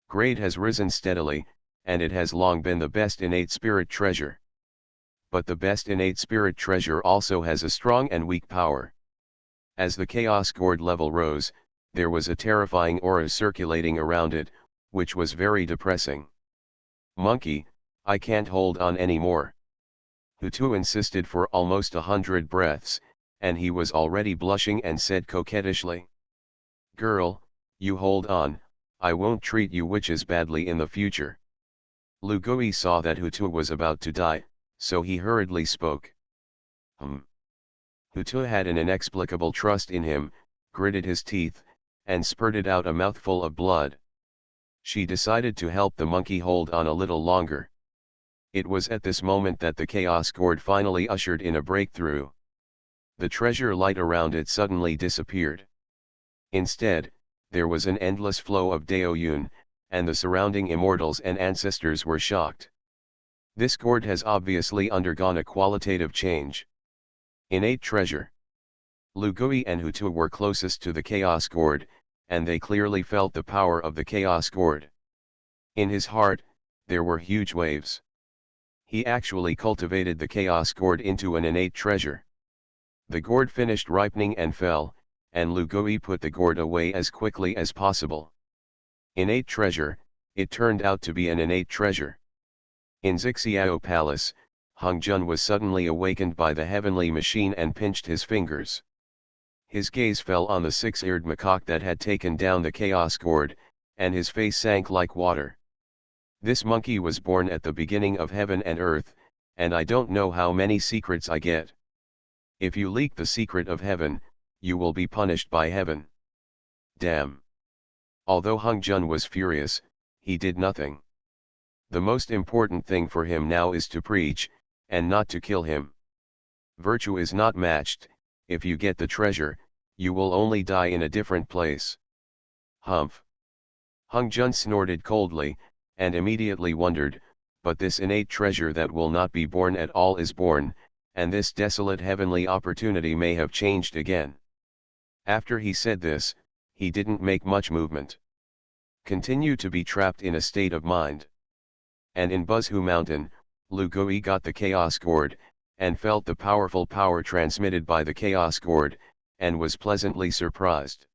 grade has risen steadily, and it has long been the best innate spirit treasure. But the best innate spirit treasure also has a strong and weak power. As the chaos gourd level rose, there was a terrifying aura circulating around it, which was very depressing. Monkey, I can't hold on anymore. Hutu insisted for almost 100 breaths, and he was already blushing and said coquettishly, "Girl, you hold on, I won't treat you witches badly in the future." Lugui saw that Hutu was about to die, so he hurriedly spoke. Hutu had an inexplicable trust in him, gritted his teeth, and spurted out a mouthful of blood. She decided to help the monkey hold on a little longer. It was at this moment that the chaos gourd finally ushered in a breakthrough. The treasure light around it suddenly disappeared. Instead, there was an endless flow of Daoyun, and the surrounding immortals and ancestors were shocked. This gourd has obviously undergone a qualitative change. Innate treasure. Lugui and Hutu were closest to the chaos gourd, and they clearly felt the power of the chaos gourd. In his heart, there were huge waves. He actually cultivated the chaos gourd into an innate treasure. The gourd finished ripening and fell, and Lugui put the gourd away as quickly as possible. Innate treasure, it turned out to be an innate treasure. In Xixiao Palace, Hongzhun was suddenly awakened by the heavenly machine and pinched his fingers. His gaze fell on the six-eared macaque that had taken down the chaos gourd, and his face sank like water. This monkey was born at the beginning of heaven and earth, and I don't know how many secrets I get. If you leak the secret of heaven, you will be punished by heaven. Damn. Although Hongzhun was furious, he did nothing. The most important thing for him now is to preach, and not to kill him. Virtue is not matched. If you get the treasure, you will only die in a different place. Humph. Hongzhun snorted coldly, and immediately wondered, but this innate treasure that will not be born at all is born, and this desolate heavenly opportunity may have changed again. After he said this, he didn't make much movement. Continue to be trapped in a state of mind. And in Buzhu Mountain, Lu Gui got the chaos gourd, and felt the powerful power transmitted by the chaos gourd, and was pleasantly surprised.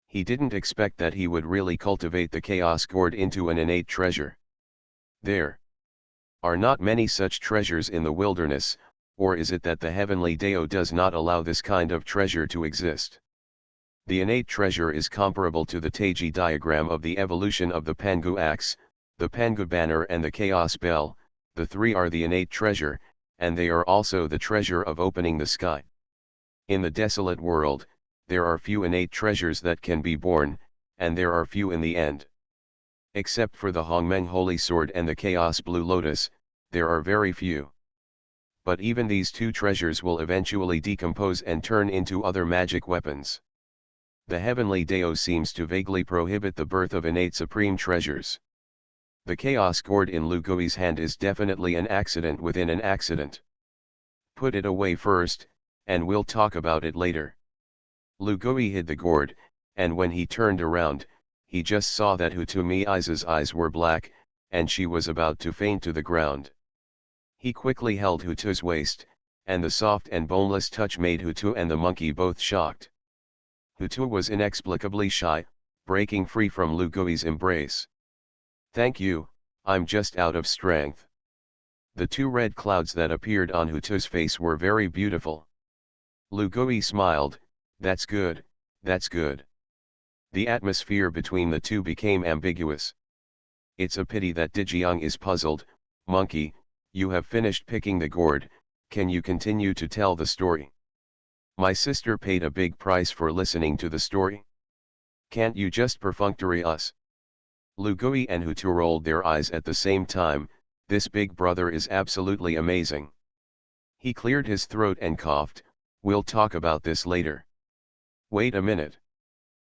He didn't expect that he would really cultivate the chaos gourd into an innate treasure. There are not many such treasures in the wilderness, or is it that the heavenly Dao does not allow this kind of treasure to exist? The innate treasure is comparable to the Taiji diagram of the evolution of the Pangu axe, the Pangu banner and the chaos bell. The three are the innate treasure, and they are also the treasure of opening the sky. In the desolate world, there are few innate treasures that can be born, and there are few in the end. Except for the Hongmeng Holy Sword and the Chaos Blue Lotus, there are very few. But even these two treasures will eventually decompose and turn into other magic weapons. The heavenly Dao seems to vaguely prohibit the birth of innate supreme treasures. The chaos gourd in Lu Gui's hand is definitely an accident within an accident. Put it away first, and we'll talk about it later. Lu Gui hid the gourd, and when he turned around, he just saw that Hu Tumi's eyes were black, and she was about to faint to the ground. He quickly held Hu Tu's waist, and the soft and boneless touch made Hu Tu and the monkey both shocked. Hu Tu was inexplicably shy, breaking free from Lu Gui's embrace. "Thank you, I'm just out of strength." The two red clouds that appeared on Hu Tu's face were very beautiful. Lu Gui smiled, "That's good, that's good." The atmosphere between the two became ambiguous. "It's a pity that Dijiang is puzzled. Monkey, you have finished picking the gourd, can you continue to tell the story? My sister paid a big price for listening to the story. Can't you just perfunctory us?" Lu Gui and Hu Tu rolled their eyes at the same time. This big brother is absolutely amazing. He cleared his throat and coughed, "We'll talk about this later." "Wait a minute."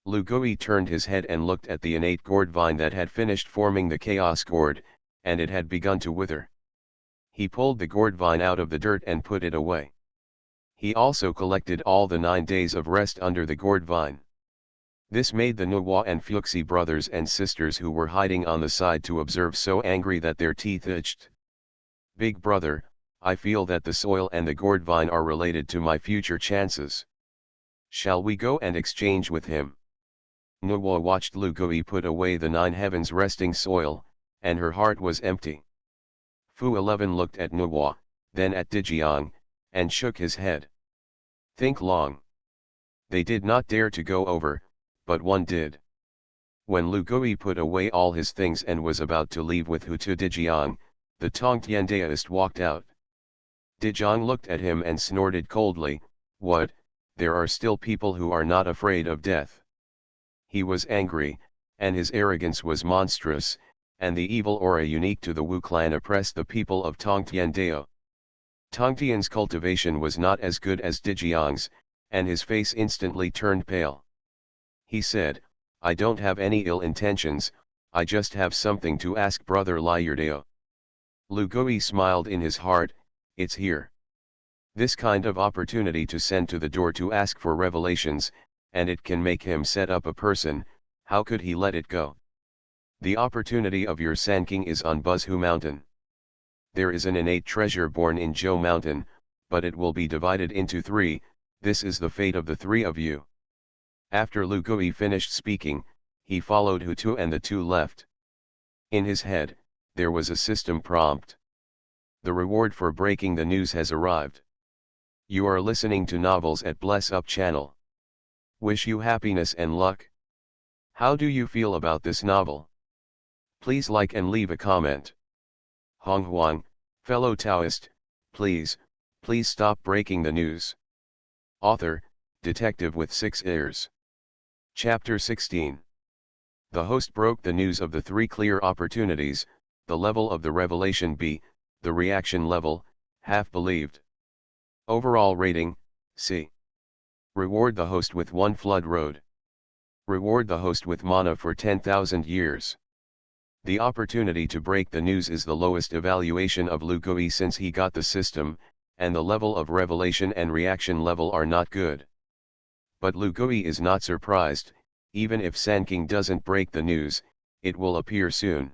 Lu Gui turned his head and looked at the innate gourd vine that had finished forming the chaos gourd, and it had begun to wither. He pulled the gourd vine out of the dirt and put it away. He also collected all the 9 days of rest under the gourd vine. This made the Nuwa and Fuxi brothers and sisters who were hiding on the side to observe so angry that their teeth itched. "Big brother, I feel that the soil and the gourd vine are related to my future chances. Shall we go and exchange with him?" Nuwa watched Lu Gui put away the 9 heavens resting soil, and her heart was empty. Fu 11 looked at Nuwa, then at Dijiang, and shook his head. "Think long." They did not dare to go over, but one did. When Lu Gui put away all his things and was about to leave with Hu Tu Dijiang, the Tongtian Daoist walked out. Dijiang looked at him and snorted coldly, "What, there are still people who are not afraid of death." He was angry, and his arrogance was monstrous, and the evil aura unique to the Wu clan oppressed the people of Tongtian Dao. Tongtian's cultivation was not as good as Dijiang's, and his face instantly turned pale. He said, "I don't have any ill intentions, I just have something to ask Brother Liurdeo." Lu Gui smiled in his heart, "It's here." This kind of opportunity to send to the door to ask for revelations, and it can make him set up a person, how could he let it go? "The opportunity of your Sanking is on Buzhu Mountain. There is an innate treasure born in Zhou Mountain, but it will be divided into 3, this is the fate of the 3 of you." After Lu Gui finished speaking, he followed Hu Tu and the two left. In his head, there was a system prompt. The reward for breaking the news has arrived. You are listening to Novels at Bless Up channel. Wish you happiness and luck. How do you feel about this novel? Please like and leave a comment. Honghuang, fellow Taoist, please stop breaking the news. Author, detective with 6 ears. Chapter 16. The host broke the news of the 3 clear opportunities, the level of the revelation B, the reaction level, half believed. Overall rating, C. Reward the host with 1 flood road. Reward the host with mana for 10,000 years. The opportunity to break the news is the lowest evaluation of Lu Gui since he got the system, and the level of revelation and reaction level are not good. But Lu Gui is not surprised, even if Sanking doesn't break the news, it will appear soon.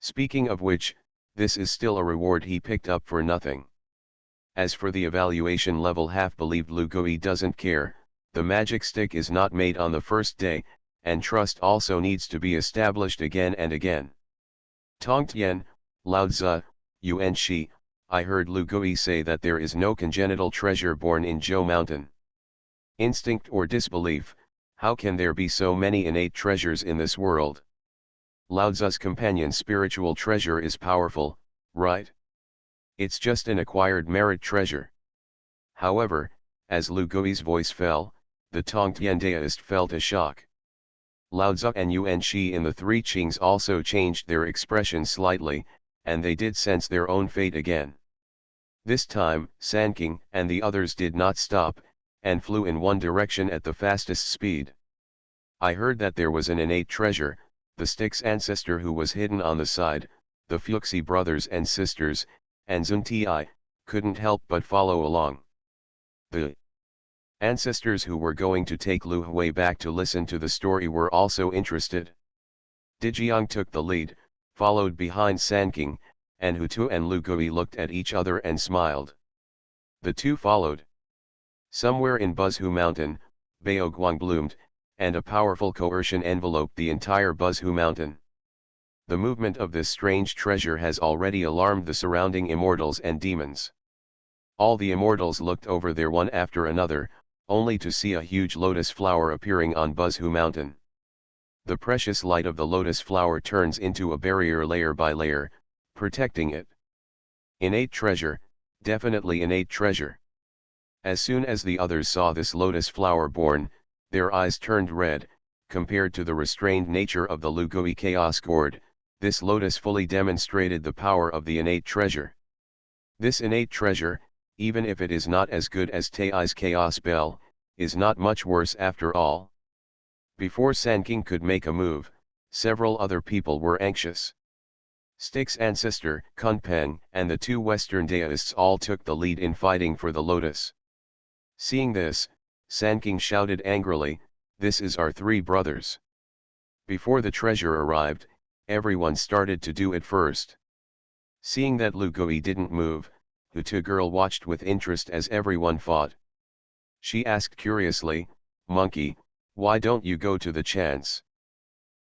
Speaking of which, this is still a reward he picked up for nothing. As for the evaluation level half-believed, Lu Gui doesn't care, the magic stick is not made on the first day, and trust also needs to be established again and again. Tongtian, Lao Tzu, Yuan Shi, I heard Lu Gui say that there is no congenital treasure born in Zhou Mountain. Instinct or disbelief, how can there be so many innate treasures in this world? Lao Tzu's companion spiritual treasure is powerful, right? It's just an acquired merit treasure. However, as Lu Gui's voice fell, the Tongtian Taoist felt a shock. Lao Tzu and Yuan Shi in the 3 Qings also changed their expression slightly, and they did sense their own fate again. This time, Sanking and the others did not stop, and flew in one direction at the fastest speed. I heard that there was an innate treasure, the stick's ancestor who was hidden on the side, the Fuxi brothers and sisters, and Zunti couldn't help but follow along. The ancestors who were going to take Lu Hui back to listen to the story were also interested. Dijiang took the lead, followed behind Sanking, and Hutu and Lu Gui looked at each other and smiled. The 2 followed. Somewhere in Buzhu Mountain, Baoguang bloomed, and a powerful coercion enveloped the entire Buzhu Mountain. The movement of this strange treasure has already alarmed the surrounding immortals and demons. All the immortals looked over there one after another, only to see a huge lotus flower appearing on Buzhu Mountain. The precious light of the lotus flower turns into a barrier layer by layer, protecting it. Innate treasure, definitely innate treasure. As soon as the others saw this lotus flower born, their eyes turned red. Compared to the restrained nature of the Lu Gui chaos gourd, this lotus fully demonstrated the power of the innate treasure. This innate treasure, even if it is not as good as Tai's chaos bell, is not much worse after all. Before Sanking could make a move, several other people were anxious. Stick's ancestor, Kunpeng, and the 2 Western Taoists all took the lead in fighting for the lotus. Seeing this, Sanking shouted angrily, "This is our 3 brothers." Before the treasure arrived, everyone started to do it first. Seeing that Lu Gui didn't move, Hutu girl watched with interest as everyone fought. She asked curiously, "Monkey, why don't you go to the chance?"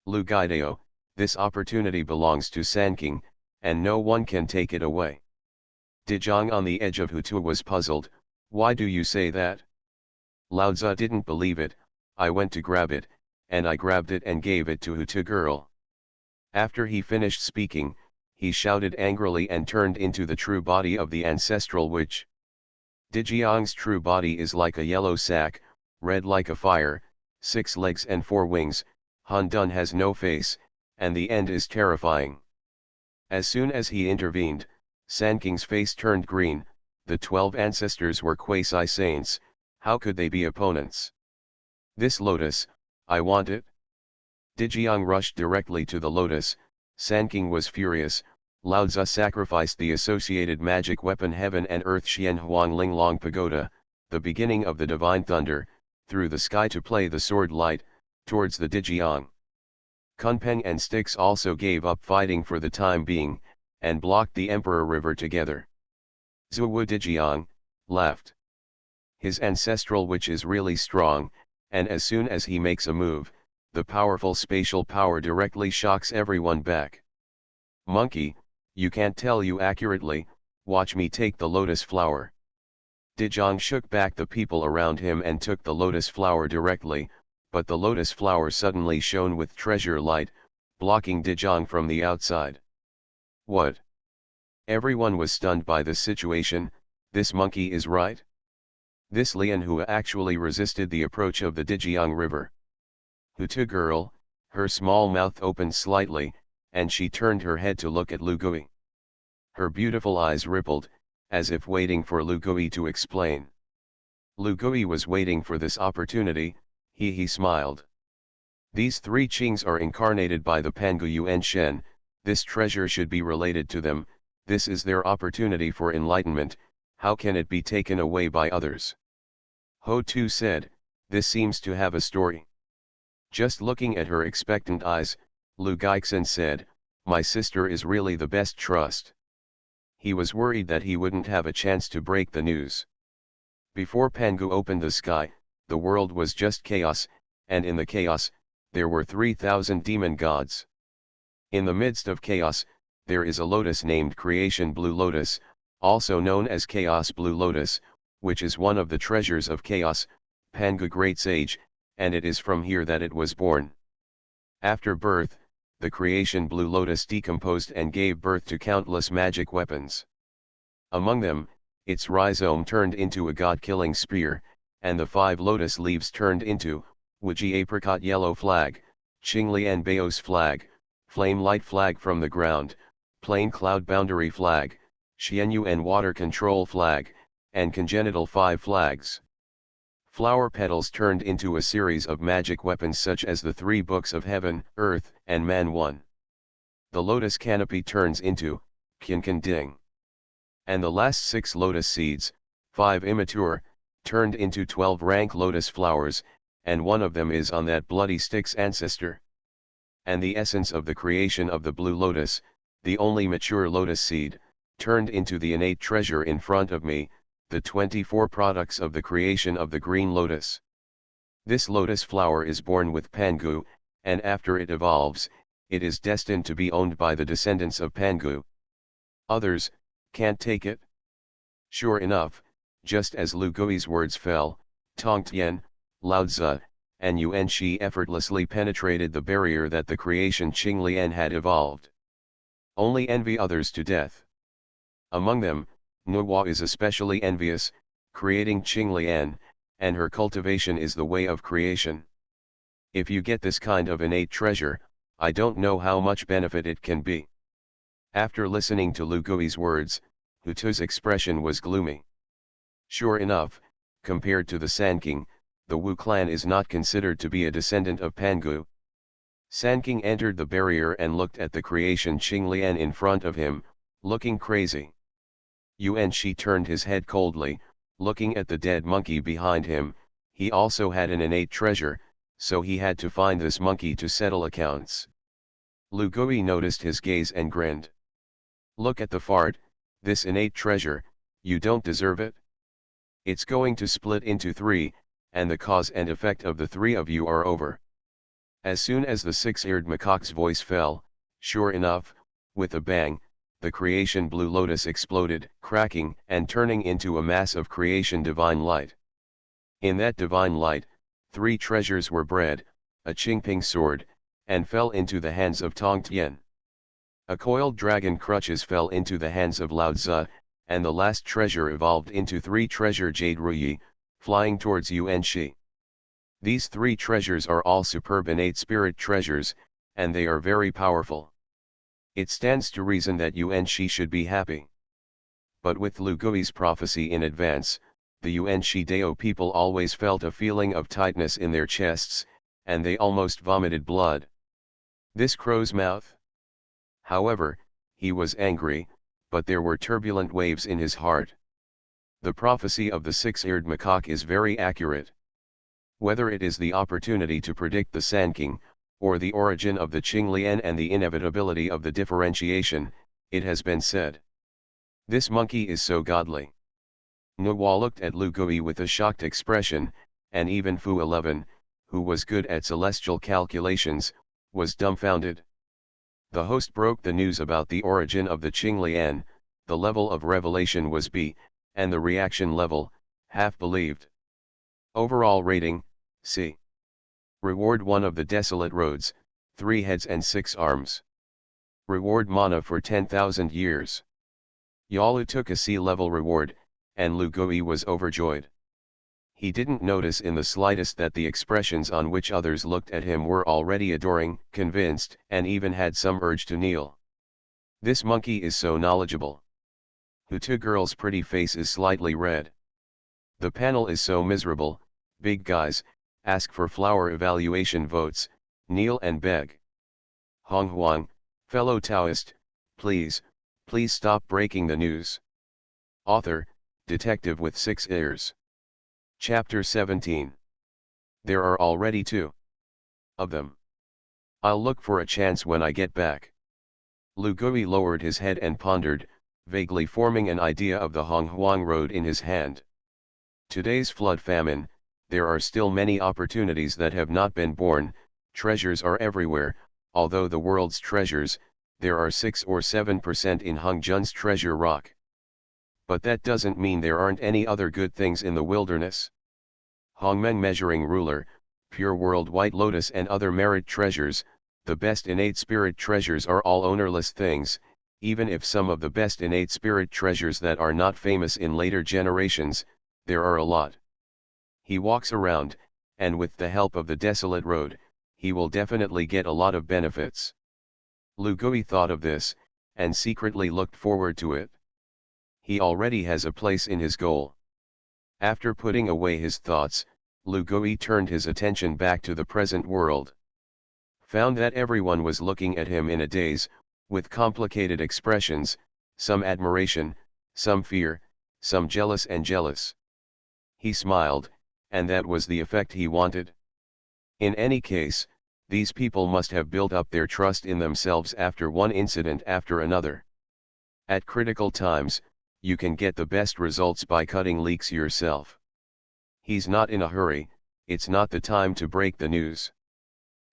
Lu Guideo, "This opportunity belongs to Sanking, and no one can take it away." Dijiang on the edge of Hutu was puzzled, "Why do you say that?" Lao Tzu didn't believe it, "I went to grab it, and I grabbed it and gave it to Hutu girl." After he finished speaking, he shouted angrily and turned into the true body of the ancestral witch. Dijiang's true body is like a yellow sack, red like a fire, 6 legs and 4 wings, Han Dun has no face, and the end is terrifying. As soon as he intervened, Sanking's face turned green. The 12 ancestors were quasi-saints, how could they be opponents? "This lotus, I want it." Dijiang rushed directly to the lotus. Sanking was furious. Lao Tzu sacrificed the associated magic weapon Heaven and Earth Xian Huang Ling Long Pagoda, the beginning of the divine thunder, through the sky to play the sword light, towards the Dijiang. Kunpeng and Styx also gave up fighting for the time being, and blocked the Emperor River together. Zhuwu Dijiang laughed. His ancestral witch is really strong, and as soon as he makes a move, the powerful spatial power directly shocks everyone back. Monkey, you can't tell you accurately, watch me take the lotus flower. Dejong shook back the people around him and took the lotus flower directly, but the lotus flower suddenly shone with treasure light, blocking Dejong from the outside. What? Everyone was stunned by this situation. This monkey is right? This Lianhua actually resisted the approach of the Dejiang River. Hutu girl, her small mouth opened slightly, and she turned her head to look at Lu Gui. Her beautiful eyes rippled, as if waiting for Lu Gui to explain. Lu Gui was waiting for this opportunity. He smiled. These three Qings are incarnated by the Pangu Yuan Shen, this treasure should be related to them, this is their opportunity for enlightenment, how can it be taken away by others? Ho Tu said, this seems to have a story. Just looking at her expectant eyes, Lu Geixen said, my sister is really the best trust. He was worried that he wouldn't have a chance to break the news. Before Pangu opened the sky, the world was just chaos, and in the chaos, there were 3,000 demon gods. In the midst of chaos, there is a lotus named Creation Blue Lotus, also known as Chaos Blue Lotus, which is one of the treasures of chaos, Pangu Great Sage, and it is from here that it was born. After birth, the Creation Blue Lotus decomposed and gave birth to countless magic weapons. Among them, its rhizome turned into a god-killing spear, and the 5 lotus leaves turned into, Wuji apricot yellow flag, Qinglian Bao's flag, flame light flag from the ground, plain cloud boundary flag, Xianyuan water control flag, and congenital 5 flags. Flower petals turned into a series of magic weapons such as the 3 books of heaven, earth, and man 1. The lotus canopy turns into, Qiankan Ding. And the last 6 lotus seeds, 5 immature, turned into 12 rank lotus flowers, and one of them is on that bloody stick's ancestor. And the essence of the creation of the blue lotus, the only mature lotus seed, turned into the innate treasure in front of me, the 24 products of the creation of the green lotus. This lotus flower is born with Pangu, and after it evolves, it is destined to be owned by the descendants of Pangu. Others can't take it. Sure enough, just as Lu Gui's words fell, Tongtian, Lao Tzu, and Yuan Shi effortlessly penetrated the barrier that the creation Qinglian had evolved. Only envy others to death. Among them, Nuwa is especially envious, creating Qinglian, and her cultivation is the way of creation. If you get this kind of innate treasure, I don't know how much benefit it can be. After listening to Lu Gui's words, Hutu's expression was gloomy. Sure enough, compared to the Sanking, the Wu clan is not considered to be a descendant of Pangu. Sanking entered the barrier and looked at the creation Qinglian in front of him, looking crazy. Yuan Shi turned his head coldly, looking at the dead monkey behind him. He also had an innate treasure, so he had to find this monkey to settle accounts. Lu Gui noticed his gaze and grinned. Look at the fart, this innate treasure, you don't deserve it? It's going to split into 3, and the cause and effect of the 3 of you are over. As soon as the 6-eared macaque's voice fell, sure enough, with a bang, the creation blue lotus exploded, cracking and turning into a mass of creation divine light. In that divine light, 3 treasures were bred, a Qingping sword, and fell into the hands of Tongtian. A coiled dragon crutches fell into the hands of Lao Tzu, and the last treasure evolved into 3 treasure jade ruyi, flying towards Yuan Shi. These 3 treasures are all superb innate spirit treasures, and they are very powerful. It stands to reason that Yuan Shi should be happy. But with Lu Gui's prophecy in advance, the Yuan Shi Dao people always felt a feeling of tightness in their chests, and they almost vomited blood. This crow's mouth? However, he was angry, but there were turbulent waves in his heart. The prophecy of the 6-eared macaque is very accurate. Whether it is the opportunity to predict the Sanking, or the origin of the Qinglian and the inevitability of the differentiation, it has been said. This monkey is so godly. Nuwa looked at Lu Gui with a shocked expression, and even Fu 11, who was good at celestial calculations, was dumbfounded. The host broke the news about the origin of the Qinglian. The level of revelation was B, and the reaction level, half believed. Overall rating, C. Reward 1 of the desolate roads, 3 heads and 6 arms. Reward mana for 10,000 years. Yalu took a C-level reward, and Lu Gui was overjoyed. He didn't notice in the slightest that the expressions on which others looked at him were already adoring, convinced, and even had some urge to kneel. This monkey is so knowledgeable. Hutu girl's pretty face is slightly red. The panel is so miserable. Big guys, ask for flower evaluation votes, kneel and beg. Honghuang, fellow Taoist, please stop breaking the news. Author, detective with 6 ears. Chapter 17. There are already 2 of them. I'll look for a chance when I get back. Lu Gui lowered his head and pondered, vaguely forming an idea of the Honghuang road in his hand. Today's flood famine, there are still many opportunities that have not been born. Treasures are everywhere, although the world's treasures, there are 6 or 7% in Hongzhen's treasure rock. But that doesn't mean there aren't any other good things in the wilderness. Hongmeng measuring ruler, pure world white lotus and other merit treasures, the best innate spirit treasures are all ownerless things, even if some of the best innate spirit treasures that are not famous in later generations, there are a lot. He walks around, and with the help of the desolate road, he will definitely get a lot of benefits. Lu Gui thought of this, and secretly looked forward to it. He already has a place in his goal. After putting away his thoughts, Lu Gui turned his attention back to the present world. Found that everyone was looking at him in a daze, with complicated expressions, some admiration, some fear, some jealous. He smiled, and that was the effect he wanted. In any case, these people must have built up their trust in themselves after one incident after another. At critical times, you can get the best results by cutting leaks yourself. He's not in a hurry, it's not the time to break the news.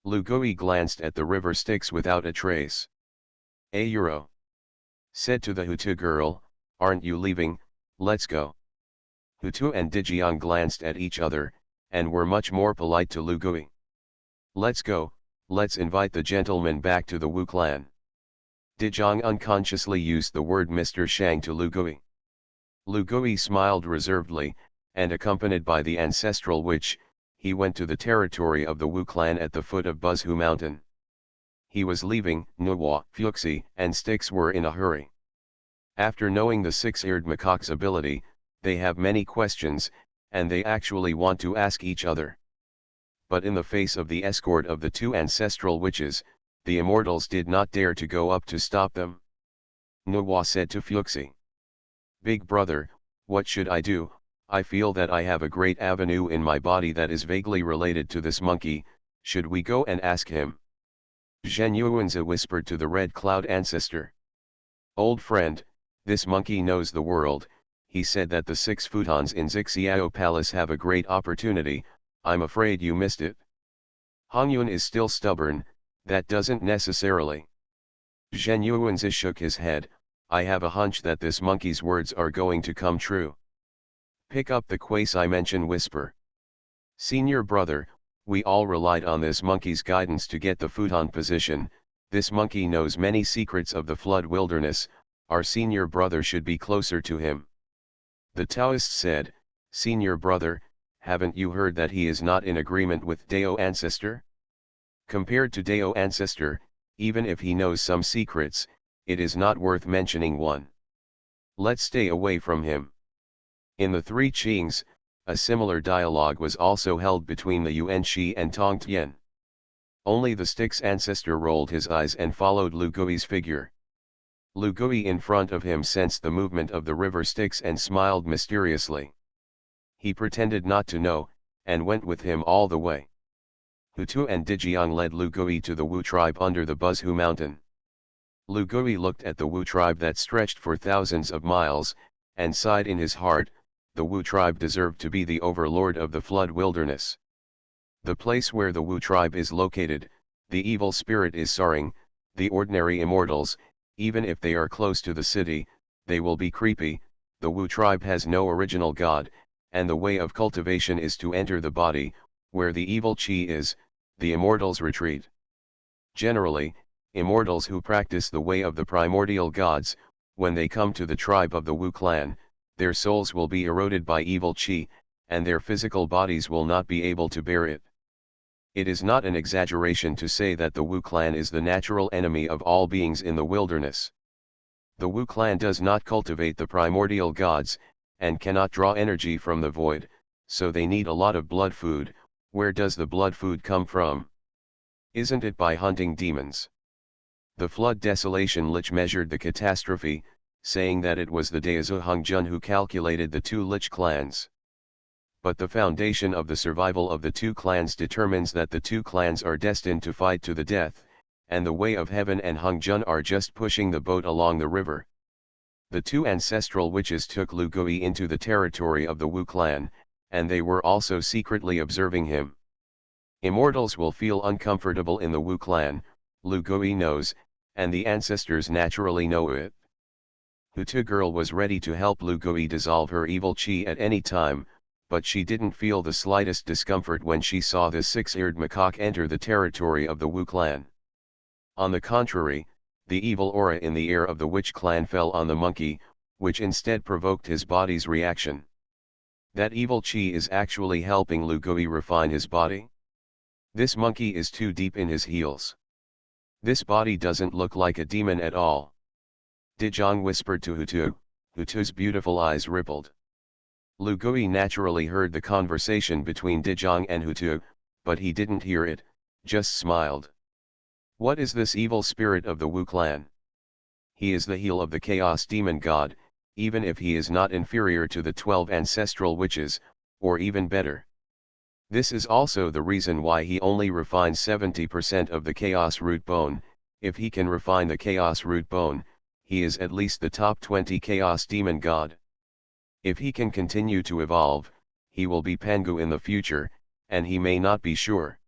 Lu Gui glanced at the river Styx without a trace. A euro. Said to the Hutu girl, aren't you leaving? Let's go. Hutu and Dijiang glanced at each other, and were much more polite to Lu Gui. Let's go, let's invite the gentleman back to the Wu clan. Dijiang unconsciously used the word Mr. Shang to Lu Gui. Lu Gui smiled reservedly, and accompanied by the ancestral witch, he went to the territory of the Wu clan at the foot of Buzhu Mountain. He was leaving. Nuwa, Fuxi, and Styx were in a hurry. After knowing the 6-eared macaque's ability, they have many questions, and they actually want to ask each other. But in the face of the escort of the 2 ancestral witches, the immortals did not dare to go up to stop them. Nuwa said to Fuxi, Big brother, what should I do? I feel that I have a great avenue in my body that is vaguely related to this monkey. Should we go and ask him? Zhen Yuanzi whispered to the Red Cloud ancestor. Old friend, this monkey knows the world. He said that the 6 futons in Zixiao Palace have a great opportunity. I'm afraid you missed it. Hongyuan is still stubborn, that doesn't necessarily. Zhen Yuanzi shook his head. I have a hunch that this monkey's words are going to come true. Pick up the quasi-mention whisper. Senior brother, we all relied on this monkey's guidance to get the futon position. This monkey knows many secrets of the flood wilderness. Our senior brother should be closer to him. The Taoist said, Senior brother, haven't you heard that he is not in agreement with Dao ancestor? Compared to Dao ancestor, even if he knows some secrets, it is not worth mentioning one. Let's stay away from him. In the 3 Qings, a similar dialogue was also held between the Yuanxi and Tongtian. Only the Styx ancestor rolled his eyes and followed Lu Gui's figure. Lu Gui in front of him sensed the movement of the river Styx and smiled mysteriously. He pretended not to know, and went with him all the way. Hutu and Dijiang led Lu Gui to the Wu tribe under the Buzhu mountain. Lu Gui looked at the Wu tribe that stretched for thousands of miles, and sighed in his heart. The Wu tribe deserved to be the overlord of the flood wilderness. The place where the Wu tribe is located, the evil spirit is soaring. The ordinary immortals, even if they are close to the city, they will be creepy. The Wu tribe has no original god, and the way of cultivation is to enter the body, where the evil chi is. The immortals retreat. Generally, immortals who practice the way of the primordial gods, when they come to the tribe of the Wu clan, their souls will be eroded by evil chi, and their physical bodies will not be able to bear it. It is not an exaggeration to say that the Wu clan is the natural enemy of all beings in the wilderness. The Wu clan does not cultivate the primordial gods, and cannot draw energy from the void, so they need a lot of blood food. Where does the blood food come from? Isn't it by hunting demons? The flood desolation lich measured the catastrophe, saying that it was the Daoist Honghuang who calculated the two lich clans. But the foundation of the survival of the two clans determines that the two clans are destined to fight to the death, and the way of heaven and Honghuang are just pushing the boat along the river. The two ancestral witches took Lu Gui into the territory of the Wu clan, and they were also secretly observing him. Immortals will feel uncomfortable in the Wu clan, Lu Gui knows, and the ancestors naturally know it. Hutu girl was ready to help Lu Gui dissolve her evil chi at any time, but she didn't feel the slightest discomfort when she saw the six-eared macaque enter the territory of the Wu clan. On the contrary, the evil aura in the air of the witch clan fell on the monkey, which instead provoked his body's reaction. That evil chi is actually helping Lu Gui refine his body? This monkey is too deep in his heels. This body doesn't look like a demon at all. Dejong whispered to Hutu. Hutu's beautiful eyes rippled. Lu Gui naturally heard the conversation between Dejong and Hutu, but he didn't hear it, just smiled. What is this evil spirit of the Wu clan? He is the heel of the chaos demon god, even if he is not inferior to the 12 ancestral witches, or even better. This is also the reason why he only refines 70% of the chaos root bone. If he can refine the chaos root bone, he is at least the top 20 chaos demon god. If he can continue to evolve, he will be Pangu in the future, and he may not be sure.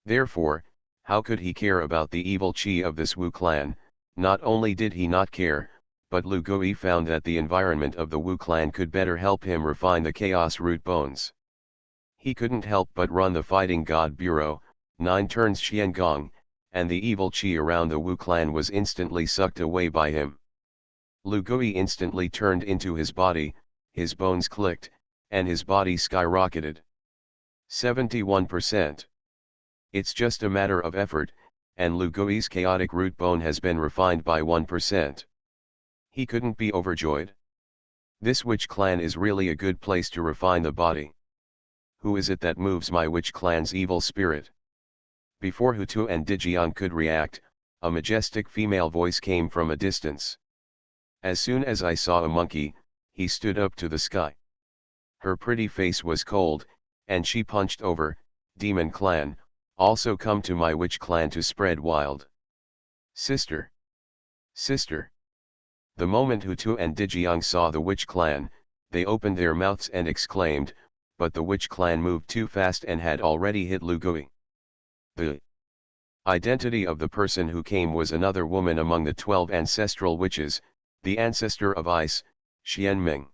Therefore, how could he care about the evil chi of this Wu clan? Not only did he not care, but Lu Gui found that the environment of the Wu clan could better help him refine the chaos root bones. He couldn't help but run the Fighting God Bureau, 9 turns Xiangong, and the evil chi around the Wu clan was instantly sucked away by him. Lu Gui instantly turned into his body, his bones clicked, and his body skyrocketed. 71%. It's just a matter of effort, and Lu Gui's chaotic root bone has been refined by 1%. He couldn't be overjoyed. This witch clan is really a good place to refine the body. Who is it that moves my witch clan's evil spirit? Before Hutu and Dijiang could react, a majestic female voice came from a distance. As soon as I saw a monkey, he stood up to the sky. Her pretty face was cold, and she punched over. Demon clan, also come to my witch clan to spread wild. Sister! Sister! The moment Hutu and Dijiang saw the witch clan, they opened their mouths and exclaimed, but the witch clan moved too fast and had already hit Lu Gui. The identity of the person who came was another woman among the 12 ancestral witches, the ancestor of ice, Xianming.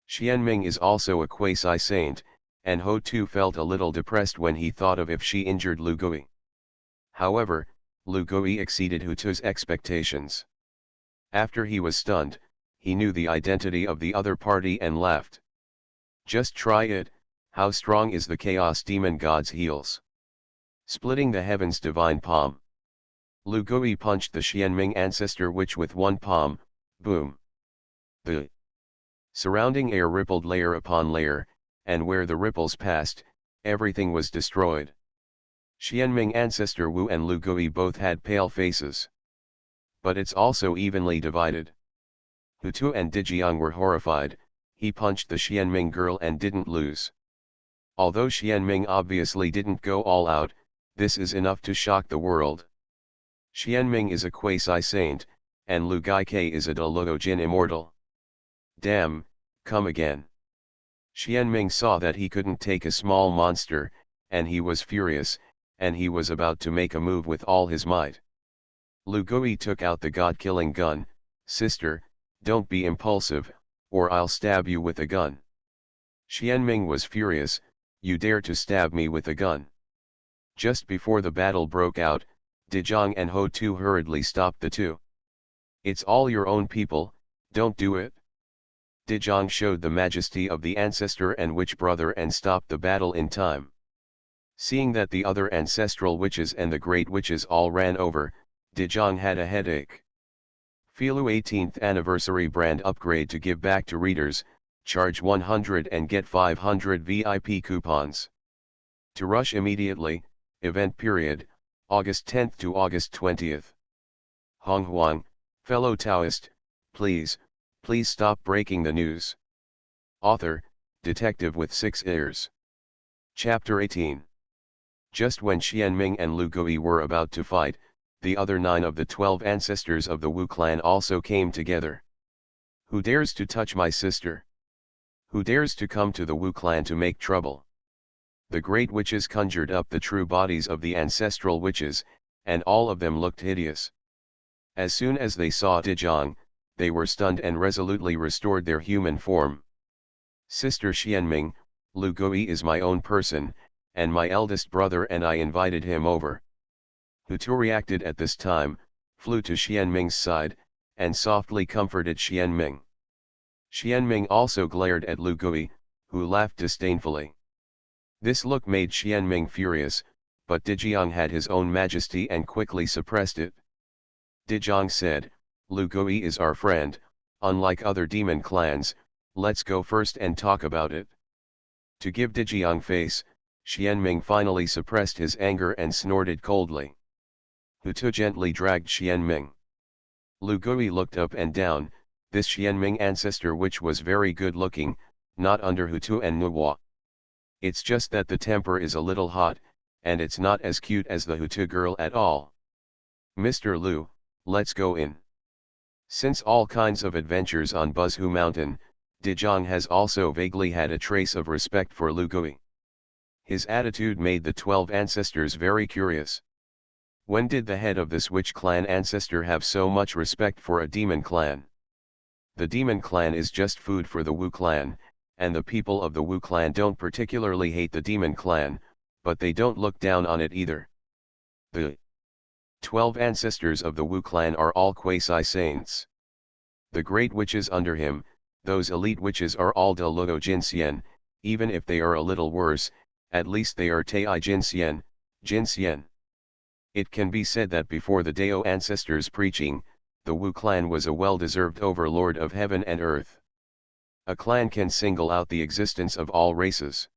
Xianming is also a quasi-saint, and Hutu felt a little depressed when he thought of if she injured Lu Gui. However, Lu Gui exceeded Hutu's expectations. After he was stunned, he knew the identity of the other party and laughed. Just try it, how strong is the chaos demon god's heels? Splitting the heavens divine palm. Lu Gui punched the Xianming ancestor witch with one palm, boom. The surrounding air rippled layer upon layer, and where the ripples passed, everything was destroyed. Xianming ancestor Wu and Lu Gui both had pale faces. But it's also evenly divided. Hutu and Dijiang were horrified. He punched the Xianming girl and didn't lose. Although Xianming obviously didn't go all out, this is enough to shock the world. Xianming is a quasi-saint, and Lu Guike is a Deluojin immortal. Damn, come again. Xianming saw that he couldn't take a small monster, and he was furious, and he was about to make a move with all his might. Lu Gui took out the god-killing gun. "Sister, don't be impulsive, or I'll stab you with a gun." Xianming was furious. "You dare to stab me with a gun?" Just before the battle broke out, Dezhang and Ho Tu hurriedly stopped the two. "It's all your own people, don't do it." Dezhang showed the majesty of the ancestor and witch brother and stopped the battle in time. Seeing that the other ancestral witches and the great witches all ran over, Dezhang had a headache. Filu 18th Anniversary Brand Upgrade to give back to readers, charge 100 and get 500 VIP coupons. To rush immediately, event period, August 10th to August 20th. Honghuang, fellow Taoist, please stop breaking the news. Author, detective with 6 ears. Chapter 18. Just when Xianming and Lu Gui were about to fight, the other 9 of the 12 ancestors of the Wu clan also came together. "Who dares to touch my sister? Who dares to come to the Wu clan to make trouble?" The great witches conjured up the true bodies of the ancestral witches, and all of them looked hideous. As soon as they saw Dezhang, they were stunned and resolutely restored their human form. "Sister Xianming, Lu Gui is my own person, and my eldest brother, and I invited him over." Hutu reacted at this time, flew to Xianming's side, and softly comforted Xianming. Xianming also glared at Lu Gui, who laughed disdainfully. This look made Xianming furious, but Dezhang had his own majesty and quickly suppressed it. Dezhang said, "Lu Gui is our friend, unlike other demon clans, let's go first and talk about it." To give Dezhang face, Xianming finally suppressed his anger and snorted coldly. Hutu gently dragged Xianming. Lu Gui looked up and down. This Xianming ancestor which was very good looking, not under Hutu and Nuwa. It's just that the temper is a little hot, and it's not as cute as the Hutu girl at all. "Mr. Lu, let's go in." Since all kinds of adventures on Buzhu Mountain, Dezhang has also vaguely had a trace of respect for Lu Gui. His attitude made the 12 ancestors very curious. When did the head of this witch clan ancestor have so much respect for a demon clan? The demon clan is just food for the Wu clan, and the people of the Wu clan don't particularly hate the demon clan, but they don't look down on it either. The 12 ancestors of the Wu clan are all quasi-saints. The great witches under him, those elite witches, are all de luo jinxian, even if they are a little worse, at least they are tei jinxian, jinxian. It can be said that before the Dao ancestors' preaching, the Wu clan was a well-deserved overlord of heaven and earth. A clan can single out the existence of all races.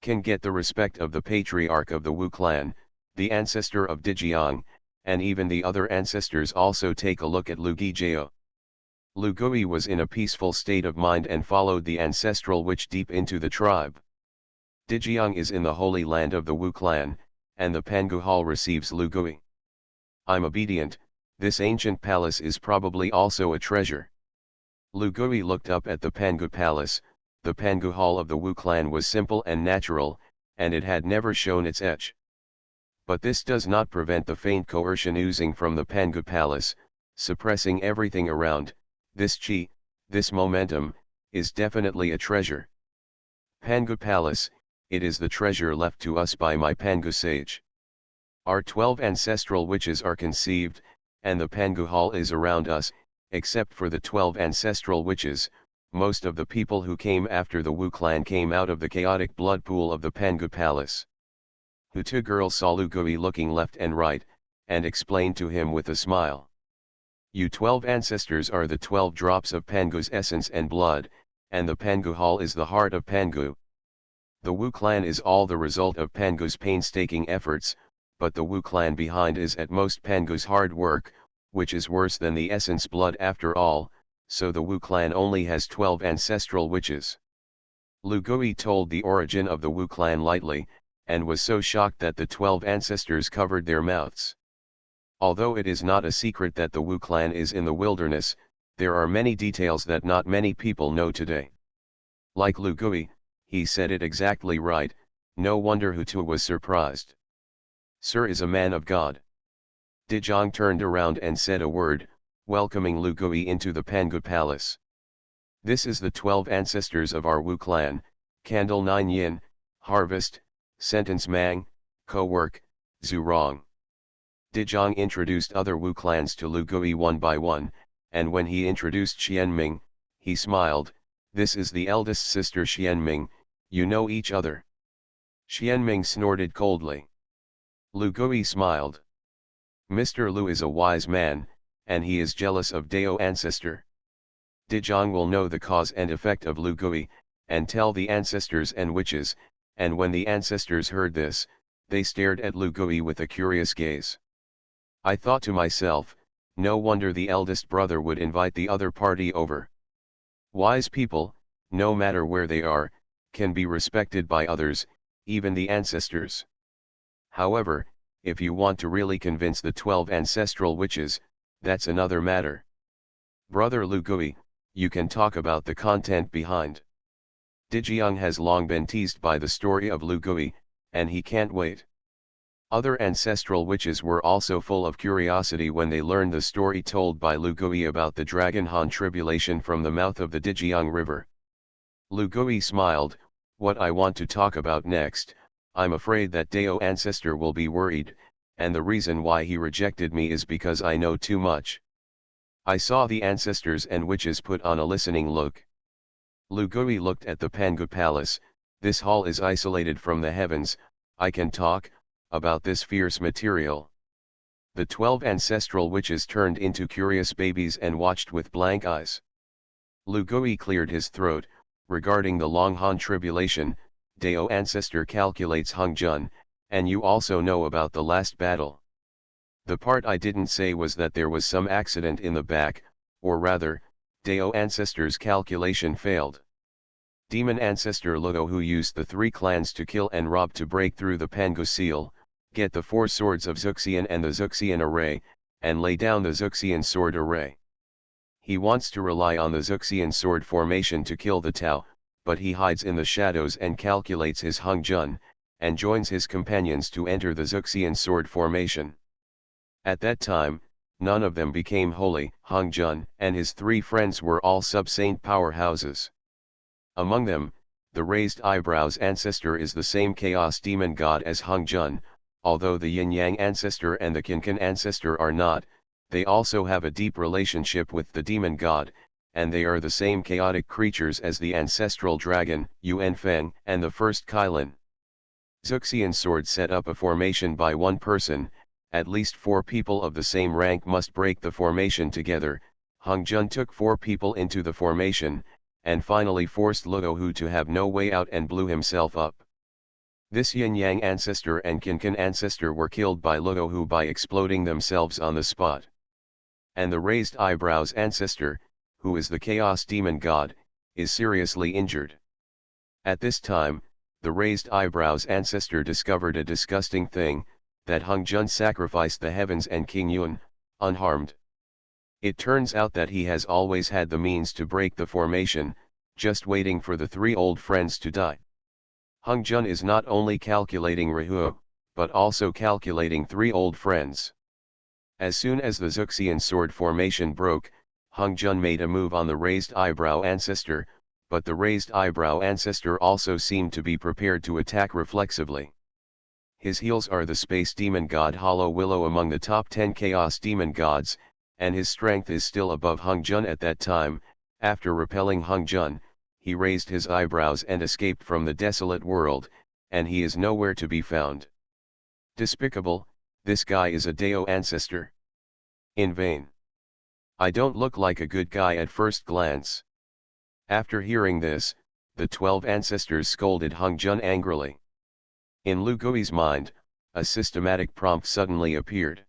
Can get the respect of the patriarch of the Wu clan, the ancestor of Dezhang, and even the other ancestors. Also take a look at Lu Gijao. Lu Gui was in a peaceful state of mind and followed the ancestral witch deep into the tribe. Dezhang is in the holy land of the Wu clan, and the Pangu Hall receives Lu Gui. "I'm obedient, this ancient palace is probably also a treasure." Lu Gui looked up at the Pangu Palace. The Pangu Hall of the Wu clan was simple and natural, and it had never shown its edge. But this does not prevent the faint coercion oozing from the Pangu Palace, suppressing everything around. This chi, this momentum, is definitely a treasure. Pangu Palace, it is the treasure left to us by my Pangu sage. Our 12 ancestral witches are conceived, and the Pangu Hall is around us. Except for the 12 ancestral witches, most of the people who came after the Wu clan came out of the chaotic blood pool of the Pangu Palace. Hutu girl saw Lu Gui looking left and right, and explained to him with a smile. "You 12 ancestors are the 12 drops of Pangu's essence and blood, and the Pangu Hall is the heart of Pangu. The Wu clan is all the result of Pangu's painstaking efforts, but the Wu clan behind is at most Pangu's hard work, which is worse than the essence blood after all, so the Wu clan only has 12 ancestral witches." Lu Gui told the origin of the Wu clan lightly, and was so shocked that the 12 ancestors covered their mouths. Although it is not a secret that the Wu clan is in the wilderness, there are many details that not many people know today. Like Lu Gui, he said it exactly right. No wonder Hutu was surprised. "Sir is a man of God." Dejong turned around and said a word, welcoming Lu Gui into the Pangu Palace. This is the 12 ancestors of our Wu clan, Candle 9 Yin, Harvest, Sentence Mang, Co-work, Zurong. Dejong introduced other Wu clans to Lu Gui one by one, and when he introduced Xianming, he smiled, this is the eldest sister Xianming, you know each other. Xianming snorted coldly. Lu Gui smiled. Mr. Lu is a wise man, and he is jealous of Dao ancestor. Dejong will know the cause and effect of Lu Gui, and tell the ancestors and witches, and when the ancestors heard this, they stared at Lu Gui with a curious gaze. I thought to myself, no wonder the eldest brother would invite the other party over. Wise people, no matter where they are, can be respected by others, even the ancestors. However, if you want to really convince the 12 ancestral witches, that's another matter. Brother Lu Gui, you can talk about the content behind. Dejong has long been teased by the story of Lu Gui, and he can't wait. Other ancestral witches were also full of curiosity when they learned the story told by Lu Gui about the Dragon Han tribulation from the mouth of the Dejiang River. Lu Gui smiled, what I want to talk about next, I'm afraid that Dao ancestor will be worried, and the reason why he rejected me is because I know too much. I saw the ancestors and witches put on a listening look. Lu Gui looked at the Pangu Palace, this hall is isolated from the heavens, I can talk about this fierce material. The 12 ancestral witches turned into curious babies and watched with blank eyes. Lu Gui cleared his throat, regarding the Long Han tribulation, Dao ancestor calculates Honghuang, and you also know about the last battle. The part I didn't say was that there was some accident in the back, or rather, Dao ancestor's calculation failed. Demon ancestor Luo who used the 3 clans to kill and rob to break through the Pangu seal, get the 4 swords of Zuxian and the Zuxian array, and lay down the Zuxian sword array. He wants to rely on the Zuxian sword formation to kill the Tao, but he hides in the shadows and calculates his Honghuang, and joins his companions to enter the Zuxian sword formation. At that time, none of them became holy. Honghuang and his 3 friends were all sub-saint powerhouses. Among them, the raised eyebrows ancestor is the same chaos demon god as Honghuang, although the yin-yang ancestor and the Qinqin ancestor are not, they also have a deep relationship with the demon god, and they are the same chaotic creatures as the ancestral dragon, Yuan Feng, and the first Kylin. Zuxian sword set up a formation by one person, at least 4 people of the same rank must break the formation together. Honghuang took 4 people into the formation, and finally forced Luohu to have no way out and blew himself up. This yin-yang ancestor and Qinqin ancestor were killed by Luohu by exploding themselves on the spot. And the raised eyebrows ancestor, who is the chaos demon god, is seriously injured. At this time, the raised eyebrows ancestor discovered a disgusting thing, that Honghuang sacrificed the heavens and King Yuan, unharmed. It turns out that he has always had the means to break the formation, just waiting for the 3 old friends to die. Honghuang is not only calculating Rahu, but also calculating 3 old friends. As soon as the Zuxian sword formation broke, Honghuang made a move on the raised eyebrow ancestor, but the raised eyebrow ancestor also seemed to be prepared to attack reflexively. His heels are the space demon god Hollow Willow among the top 10 chaos demon gods, and his strength is still above Honghuang at that time. After repelling Honghuang, he raised his eyebrows and escaped from the desolate world, and he is nowhere to be found. Despicable, this guy is a Dao ancestor. In vain. I don't look like a good guy at first glance. After hearing this, the 12 ancestors scolded Honghuang angrily. In Lu Gui's mind, a systematic prompt suddenly appeared.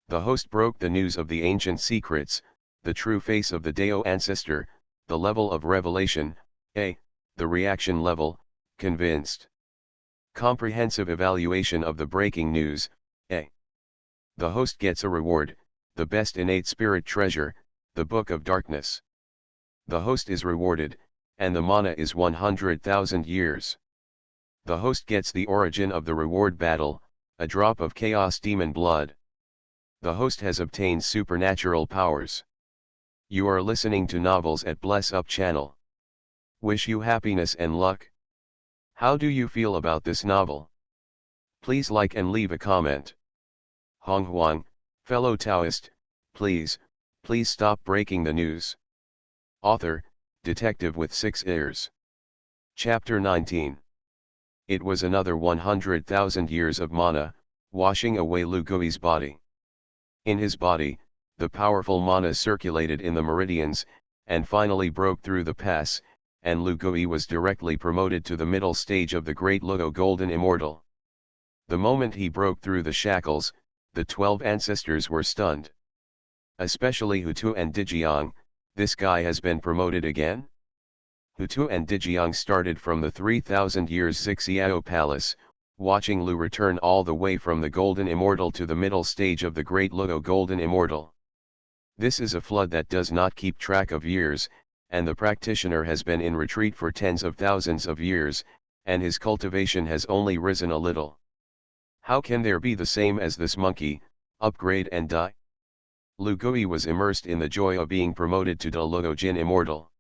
The host broke the news of the ancient secrets, the true face of the Dao ancestor, the level of revelation, A, the reaction level, convinced. Comprehensive evaluation of the breaking news, A. The host gets a reward, the best innate spirit treasure, the Book of Darkness. The host is rewarded, and the mana is 100,000 years. The host gets the origin of the reward battle, a drop of chaos demon blood. The host has obtained supernatural powers. You are listening to Novels at Bless Up channel. Wish you happiness and luck. How do you feel about this novel? Please like and leave a comment. Honghuang, fellow Taoist, please stop breaking the news. Author, detective with 6 ears. Chapter 19. It was another 100,000 years of mana, washing away Lu Gui's body. In his body, the powerful mana circulated in the meridians, and finally broke through the pass, and Lu Gui was directly promoted to the middle stage of the Great Luo Golden Immortal. The moment he broke through the shackles, the 12 ancestors were stunned. Especially Hutu and Dijiang. This guy has been promoted again? Hutu and Dijiang started from the 3,000 years Xixiao Palace, watching Lu return all the way from the Golden Immortal to the middle stage of the Great Luo Golden Immortal. This is a flood that does not keep track of years, and the practitioner has been in retreat for tens of thousands of years, and his cultivation has only risen a little. How can there be the same as this monkey, upgrade and die? Lu Gui was immersed in the joy of being promoted to De Luo Jin Immortal.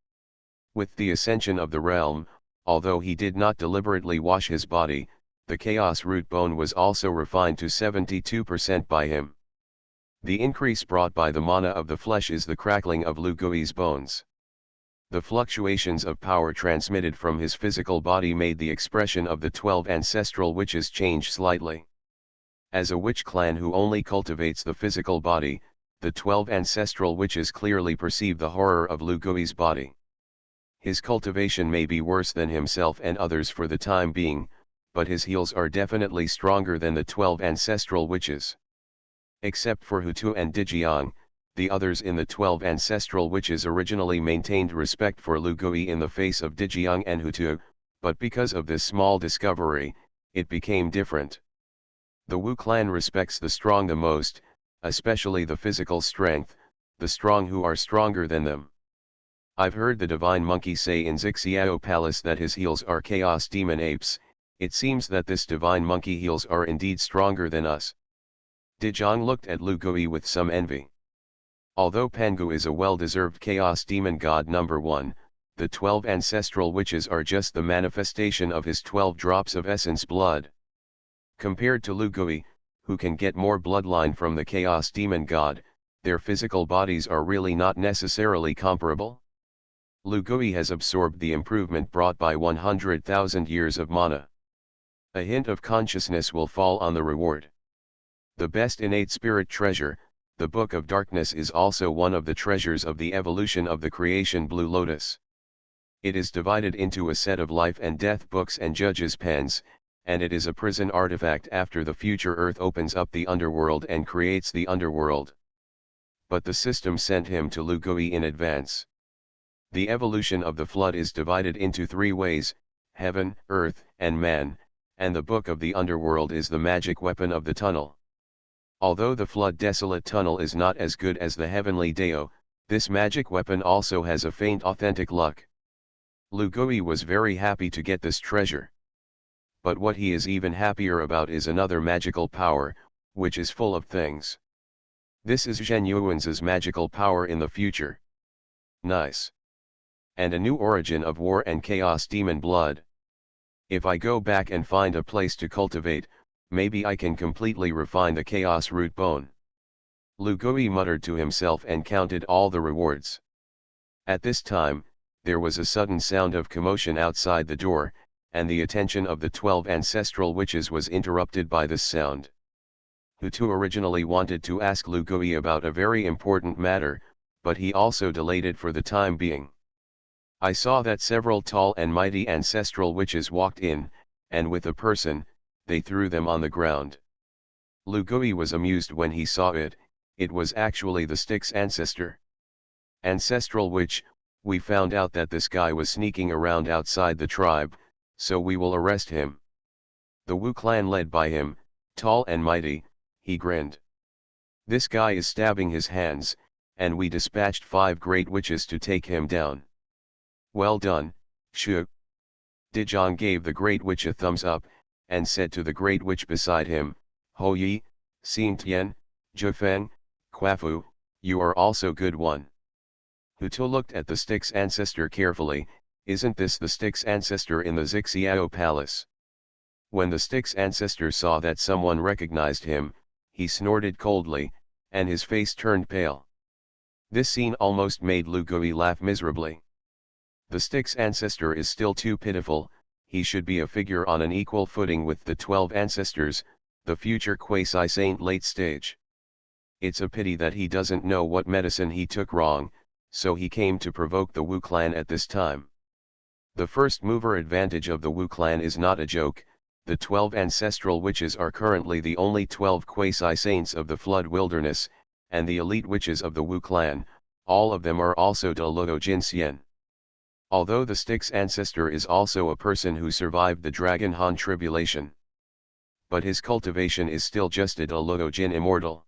With the ascension of the realm, although he did not deliberately wash his body, the chaos root bone was also refined to 72% by him. The increase brought by the mana of the flesh is the crackling of Lu Gui's bones. The fluctuations of power transmitted from his physical body made the expression of the 12 ancestral witches change slightly. As a witch clan who only cultivates the physical body, the 12 ancestral witches clearly perceive the horror of Lu Gui's body. His cultivation may be worse than himself and others for the time being, but his heals are definitely stronger than the 12 ancestral witches. Except for Hutu and Dijiang, the others in the 12 ancestral witches originally maintained respect for Lu Gui in the face of Dijiang and Hutu, but because of this small discovery, it became different. The Wu clan respects the strong the most, especially the physical strength, the strong who are stronger than them. I've heard the divine monkey say in Xixiao Palace that his heels are chaos demon apes. It seems that this divine monkey heels are indeed stronger than us. Dijiang looked at Lu Gui with some envy. Although Pangu is a well-deserved chaos demon god number 1, the 12 ancestral witches are just the manifestation of his 12 drops of essence blood. Compared to Lu Gui, who can get more bloodline from the chaos demon god, their physical bodies are really not necessarily comparable. Lu Gui has absorbed the improvement brought by 100,000 years of mana. A hint of consciousness will fall on the reward. The best innate spirit treasure, the Book of Darkness, is also one of the treasures of the evolution of the creation Blue Lotus. It is divided into a set of life and death books and judges' pens, and it is a prison artifact after the future Earth opens up the underworld and creates the underworld. But the system sent him to Lu Gui in advance. The evolution of the flood is divided into 3 ways: heaven, earth, and man, and the book of the underworld is the magic weapon of the tunnel. Although the flood desolate tunnel is not as good as the heavenly Dao, this magic weapon also has a faint authentic luck. Lu Gui was very happy to get this treasure. But what he is even happier about is another magical power, which is full of things. This is Zhen Yuan's magical power in the future. Nice. And a new origin of war and chaos demon blood. If I go back and find a place to cultivate, maybe I can completely refine the chaos root bone. Lu Gui muttered to himself and counted all the rewards. At this time, there was a sudden sound of commotion outside the door, and the attention of the 12 ancestral witches was interrupted by this sound. Hutu originally wanted to ask Lu Gui about a very important matter, but he also delayed it for the time being. I saw that several tall and mighty ancestral witches walked in, and with a person, they threw them on the ground. Lu Gui was amused when he saw it. It was actually the Styx ancestor. Ancestral witch, we found out that this guy was sneaking around outside the tribe, so we will arrest him. The Wu clan led by him, tall and mighty, he grinned. This guy is stabbing his hands, and we dispatched 5 great witches to take him down. Well done, Shu. Dijiang gave the great witch a thumbs up, and said to the great witch beside him, Ho Yi, Xing Tian, Jufeng, Quafu, you are also good one. Hu Tu looked at the stick's ancestor carefully. Isn't this the stick's ancestor in the Zixiao palace? When the stick's ancestor saw that someone recognized him, he snorted coldly, and his face turned pale. This scene almost made Lu Gui laugh miserably. The stick's ancestor is still too pitiful. He should be a figure on an equal footing with the 12 ancestors, the future quasi-saint late stage. It's a pity that he doesn't know what medicine he took wrong, so he came to provoke the Wu clan at this time. The first mover advantage of the Wu clan is not a joke. The 12 ancestral witches are currently the only 12 quasi-saints of the Flood Wilderness, and the elite witches of the Wu clan, all of them are also De Luo Jinxian. Although the stick's ancestor is also a person who survived the Dragon Han tribulation. But his cultivation is still just a De Luo Jin immortal.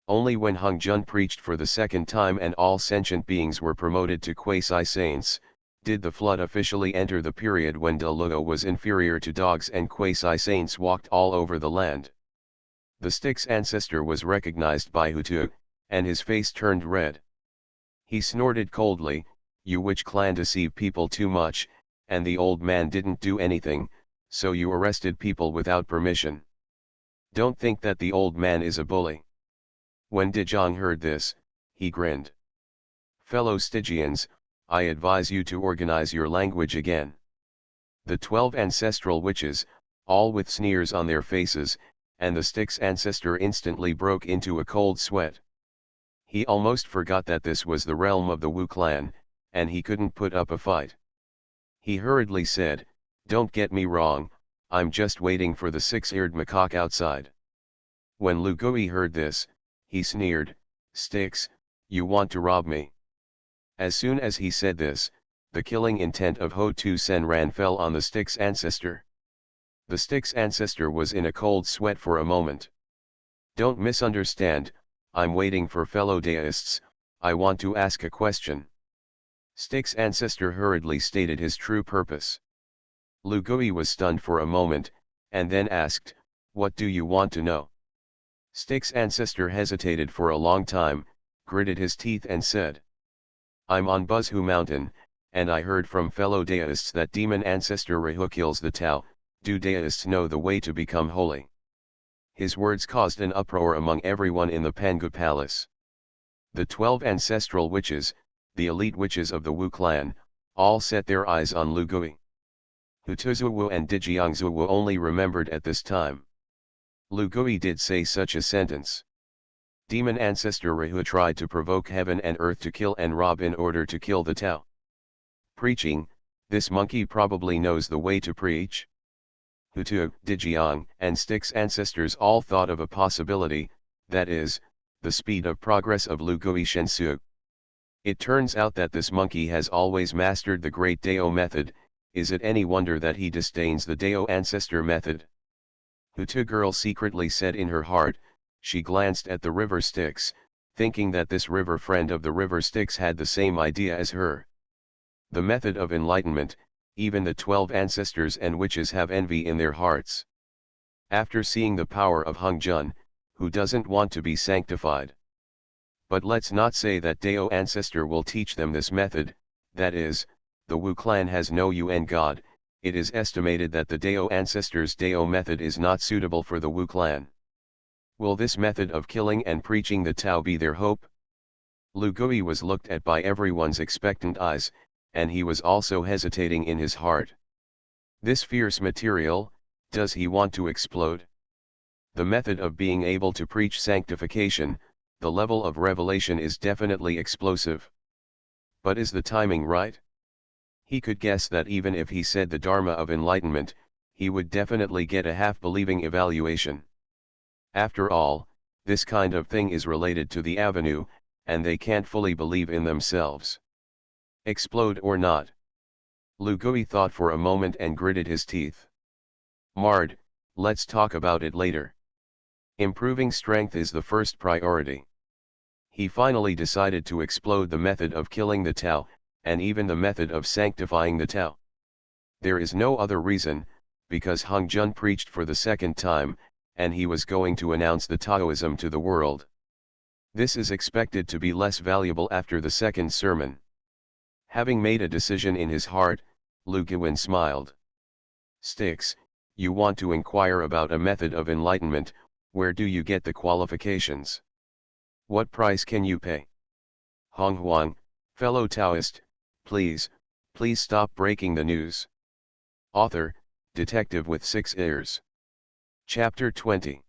Only when Hung Jun preached for the second time and all sentient beings were promoted to quasi-saints, did the flood officially enter the period when De Luo was inferior to dogs and quasi-saints walked all over the land. The stick's ancestor was recognized by Hu Tu, and his face turned red. He snorted coldly, "You witch clan deceive people too much, and the old man didn't do anything, so you arrested people without permission. Don't think that the old man is a bully." When Dejong heard this, he grinned. "Fellow Stygians, I advise you to organize your language again." The 12 ancestral witches, all with sneers on their faces, and the stick's ancestor instantly broke into a cold sweat. He almost forgot that this was the realm of the Wu clan, and he couldn't put up a fight. He hurriedly said, "Don't get me wrong, I'm just waiting for the six-eared macaque outside." When Lu Gui heard this, he sneered, "Sticks, you want to rob me?" As soon as he said this, the killing intent of Ho Tu Sen Ran fell on the stick's ancestor. The stick's ancestor was in a cold sweat for a moment. "Don't misunderstand, I'm waiting for fellow deists, I want to ask a question." Stick's ancestor hurriedly stated his true purpose. Lu Gui was stunned for a moment, and then asked, "What do you want to know?" Stick's ancestor hesitated for a long time, gritted his teeth and said, "I'm on Buzhu Mountain, and I heard from fellow deists that demon ancestor Rahu kills the Tao. Do deists know the way to become holy?" His words caused an uproar among everyone in the Pangu Palace. The 12 ancestral witches, the elite witches of the Wu clan, all set their eyes on Lu Gui. Hu Tuzuwu and Dijiangzuwu only remembered at this time. Lu Gui did say such a sentence. Demon ancestor Rahu tried to provoke heaven and earth to kill and rob in order to kill the Tao. Preaching, this monkey probably knows the way to preach. Hu Tu, Dijiang, and Stick's ancestors all thought of a possibility, that is, the speed of progress of Lu Gui Shensu. It turns out that this monkey has always mastered the great Dao method. Is it any wonder that he disdains the Dao ancestor method? Hu Tu girl secretly said in her heart. She glanced at the river Styx, thinking that this river friend of the river Styx had the same idea as her. The method of enlightenment, even the 12 ancestors and witches have envy in their hearts. After seeing the power of Hung Jun, who doesn't want to be sanctified? But let's not say that Dao ancestor will teach them this method, that is, the Wu clan has no UN god. It is estimated that the Dao ancestors' Dao method is not suitable for the Wu clan. Will this method of killing and preaching the Tao be their hope? Lu Gui was looked at by everyone's expectant eyes, and he was also hesitating in his heart. This fierce material, does he want to explode? The method of being able to preach sanctification, the level of revelation is definitely explosive. But is the timing right? He could guess that even if he said the Dharma of enlightenment, he would definitely get a half-believing evaluation. After all, this kind of thing is related to the avenue, and they can't fully believe in themselves. Explode or not? Lu Gui thought for a moment and gritted his teeth. Mard, let's talk about it later. Improving strength is the first priority. He finally decided to explode the method of killing the Tao, and even the method of sanctifying the Tao. There is no other reason, because Hung Jun preached for the second time, and he was going to announce the Taoism to the world. This is expected to be less valuable after the second sermon. Having made a decision in his heart, Lu Guin smiled. Sticks, you want to inquire about a method of enlightenment, where do you get the qualifications? What price can you pay? Honghuang, fellow Taoist, please stop breaking the news. Author, detective with 6 ears. Chapter 20.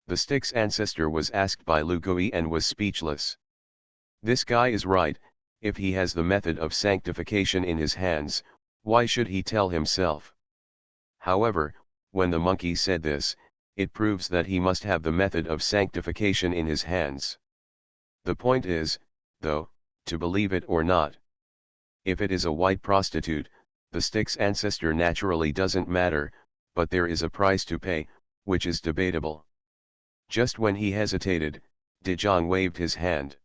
The stick's ancestor was asked by Lu Gui and was speechless. This guy is right. If he has the method of sanctification in his hands, why should he tell himself? However, when the monkey said this, it proves that he must have the method of sanctification in his hands. The point is, though, to believe it or not. If it is a white prostitute, the stick's ancestor naturally doesn't matter, but there is a price to pay, which is debatable. Just when he hesitated, Dejong waved his hand.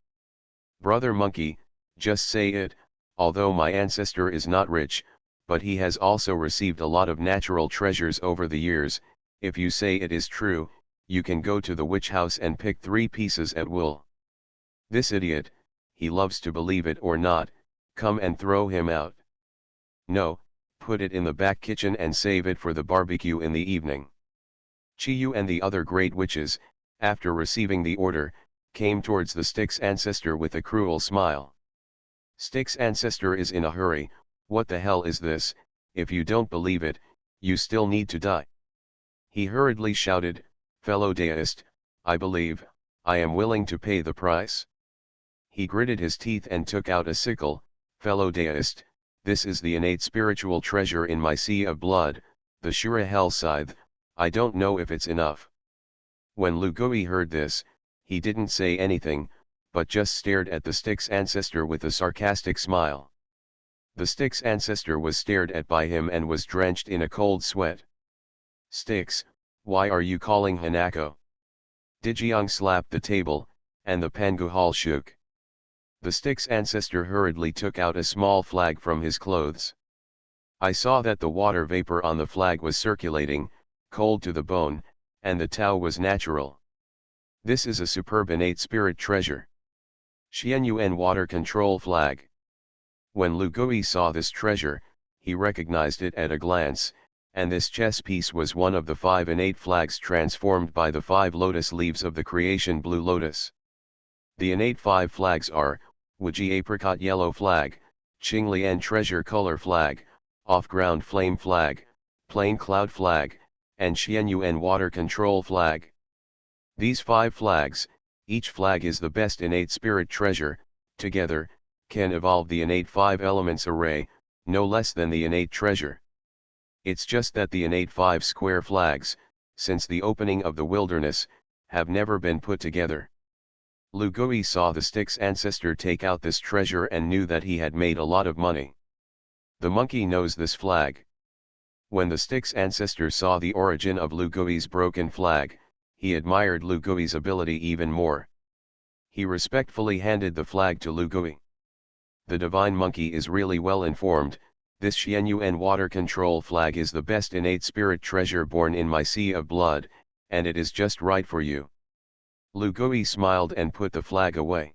Brother monkey, just say it, although my ancestor is not rich, but he has also received a lot of natural treasures over the years. If you say it is true, you can go to the witch house and pick 3 pieces at will. This idiot, he loves to believe it or not, come and throw him out. No, put it in the back kitchen and save it for the barbecue in the evening. Chiyu and the other great witches, after receiving the order, came towards the stick's ancestor with a cruel smile. Stick's ancestor is in a hurry. What the hell is this? If you don't believe it, you still need to die. He hurriedly shouted, fellow Taoist, I believe, I am willing to pay the price. He gritted his teeth and took out a sickle. Fellow Taoist, this is the innate spiritual treasure in my sea of blood, the Shura hell scythe. I don't know if it's enough. When Lu Gui heard this, he didn't say anything, but just stared at the stick's ancestor with a sarcastic smile. The stick's ancestor was stared at by him and was drenched in a cold sweat. Sticks, why are you calling Hanako? Dijiang slapped the table, and the Pangu hall shook. The stick's ancestor hurriedly took out a small flag from his clothes. I saw that the water vapor on the flag was circulating, cold to the bone, and the Tao was natural. This is a superb innate spirit treasure. Xianyuan water control flag. When Lu Gui saw this treasure, he recognized it at a glance, and this chess piece was one of the 5 innate flags transformed by the 5 lotus leaves of the creation blue lotus. The innate 5 flags are, Wuji apricot yellow flag, Qinglian treasure color flag, off-ground flame flag, plain cloud flag, and Xianyuan water control flag. These 5 flags, each flag is the best innate spirit treasure, together, can evolve the innate 5 elements array, no less than the innate treasure. It's just that the innate 5 square flags, since the opening of the wilderness, have never been put together. Lu Gui saw the stick's ancestor take out this treasure and knew that he had made a lot of money. The monkey knows this flag. When the stick's ancestor saw the origin of Lu Gui's broken flag, he admired Lu Gui's ability even more. He respectfully handed the flag to Lu Gui. The divine monkey is really well informed. This Xianyuan water control flag is the best innate spirit treasure born in my sea of blood, and it is just right for you. Lu Gui smiled and put the flag away.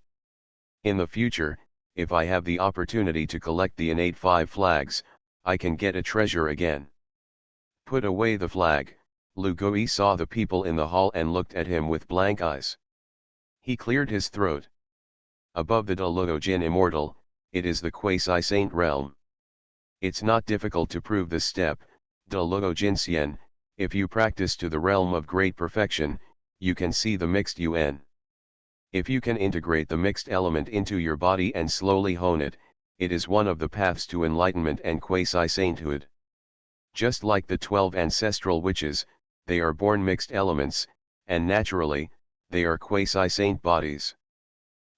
In the future, if I have the opportunity to collect the innate 5 flags, I can get a treasure again. Put away the flag. Lu Gui saw the people in the hall and looked at him with blank eyes. He cleared his throat. Above the Dalogojin immortal, it is the quasi-saint realm. It's not difficult to prove this step, Dalogojin Xian. If you practice to the realm of great perfection, you can see the mixed UN. If you can integrate the mixed element into your body and slowly hone it, it is one of the paths to enlightenment and quasi-sainthood. Just like the 12 ancestral witches, they are born mixed elements, and naturally, they are quasi-saint bodies.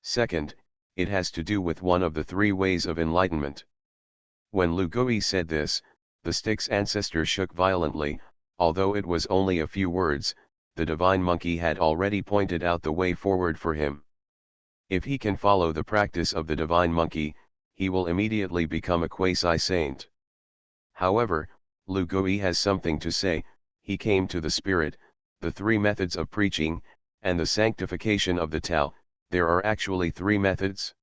Second, it has to do with one of the 3 ways of enlightenment. When Lu Gui said this, the stick's ancestor shook violently. Although it was only a few words, the divine monkey had already pointed out the way forward for him. If he can follow the practice of the divine monkey, he will immediately become a quasi-saint. However, Lu Gui has something to say. He came to the spirit, the three methods of preaching, and the sanctification of the Tao. There are actually three methods.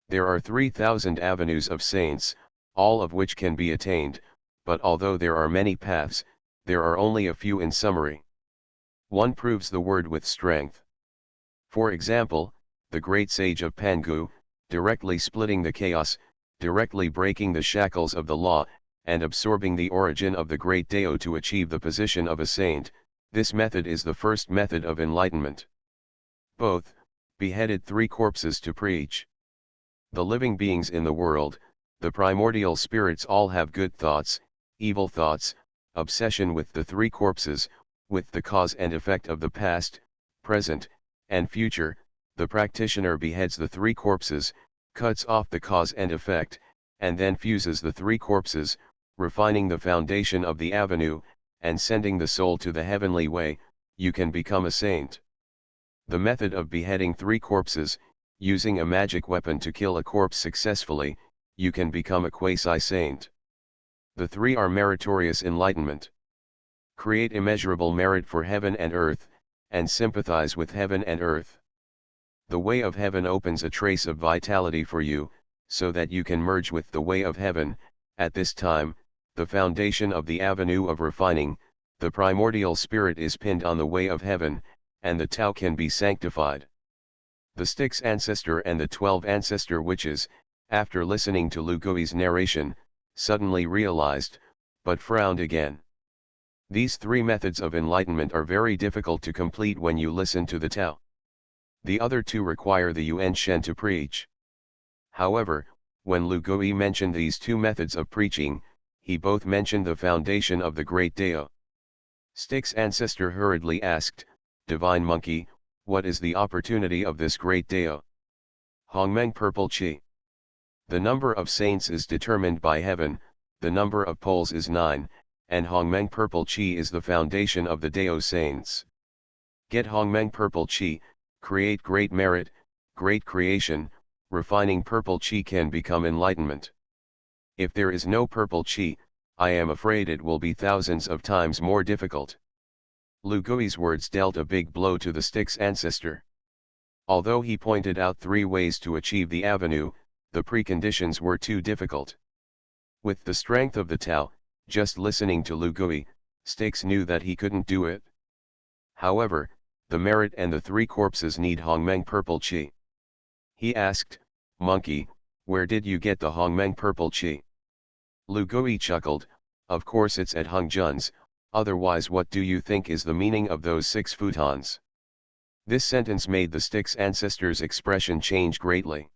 There are 3,000 avenues of saints, all of which can be attained, but although there are many paths, there are only a few in summary. One proves the word with strength. For example, the great sage of Pangu, directly splitting the chaos, directly breaking the shackles of the law, and absorbing the origin of the great Tao to achieve the position of a saint. This method is the first method of enlightenment. Both beheaded 3 corpses to preach. The living beings in the world, the primordial spirits, all have good thoughts, evil thoughts, obsession with the 3 corpses, with the cause and effect of the past, present, and future. The practitioner beheads the 3 corpses, cuts off the cause and effect, and then fuses the 3 corpses, refining the foundation of the avenue, and sending the soul to the heavenly way. You can become a saint. The method of beheading 3 corpses, using a magic weapon to kill a corpse successfully, you can become a quasi-saint. The 3 are meritorious enlightenment. Create immeasurable merit for heaven and earth, and sympathize with heaven and earth. The way of heaven opens a trace of vitality for you, so that you can merge with the way of heaven. At this time, the foundation of the avenue of refining, the primordial spirit is pinned on the way of heaven, and the Tao can be sanctified. The Styx ancestor and the 12 ancestor witches, after listening to Lu Gui's narration, suddenly realized, but frowned again. These 3 methods of enlightenment are very difficult to complete when you listen to the Tao. The other 2 require the Yuan Shen to preach. However, when Lu Gui mentioned these 2 methods of preaching, he both mentioned the foundation of the great Tao. Styx ancestor hurriedly asked, "Divine monkey, what is the opportunity of this great Tao?" Honghuang purple chi. The number of saints is determined by heaven, the number of poles is 9, and Honghuang purple chi is the foundation of the Tao saints. Get Honghuang purple chi, create great merit, great creation. Refining purple chi can become enlightenment. If there is no purple chi, I am afraid it will be thousands of times more difficult. Lu Gui's words dealt a big blow to the Styx ancestor. Although he pointed out 3 ways to achieve the avenue, the preconditions were too difficult. With the strength of the Tao, just listening to Lu Gui, Styx knew that he couldn't do it. However, the merit and the 3 corpses need Honghuang purple chi. He asked, "Monkey, where did you get the Honghuang purple chi?" Lu Gui chuckled, "Of course it's at Hongzhen's, otherwise what do you think is the meaning of those 6 futons?" This sentence made the Styx ancestor's expression change greatly.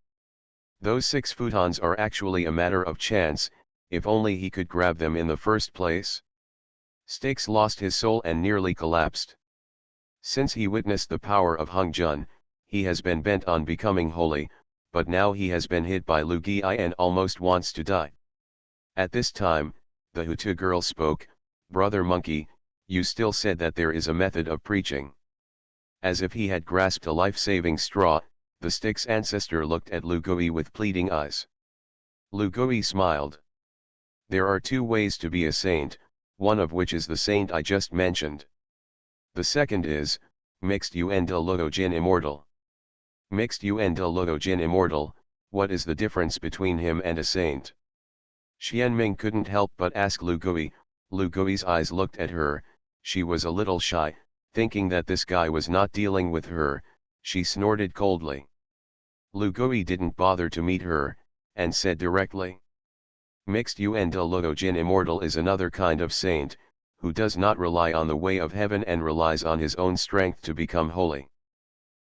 Those 6 futons are actually a matter of chance, if only he could grab them in the first place. Styx lost his soul and nearly collapsed. Since he witnessed the power of Hongzhen, he has been bent on becoming holy, but now he has been hit by Lu Gui and almost wants to die. At this time, the Hutu girl spoke, "Brother monkey, you still said that there is a method of preaching." As if he had grasped a life-saving straw, the Styx ancestor looked at Lu Gui with pleading eyes. Lu Gui smiled. "There are 2 ways to be a saint, one of which is the saint I just mentioned. The second is, mixed Yuan de Luojin immortal." Mixed Yuan de Luojin immortal, what is the difference between him and a saint? Xianming couldn't help but ask Lu Gui. Lu Gui's eyes looked at her. She was a little shy, thinking that this guy was not dealing with her. She snorted coldly. Lu Gui didn't bother to meet her, and said directly, "Mixed Yuan de Luojin immortal is another kind of saint, who does not rely on the way of heaven and relies on his own strength to become holy.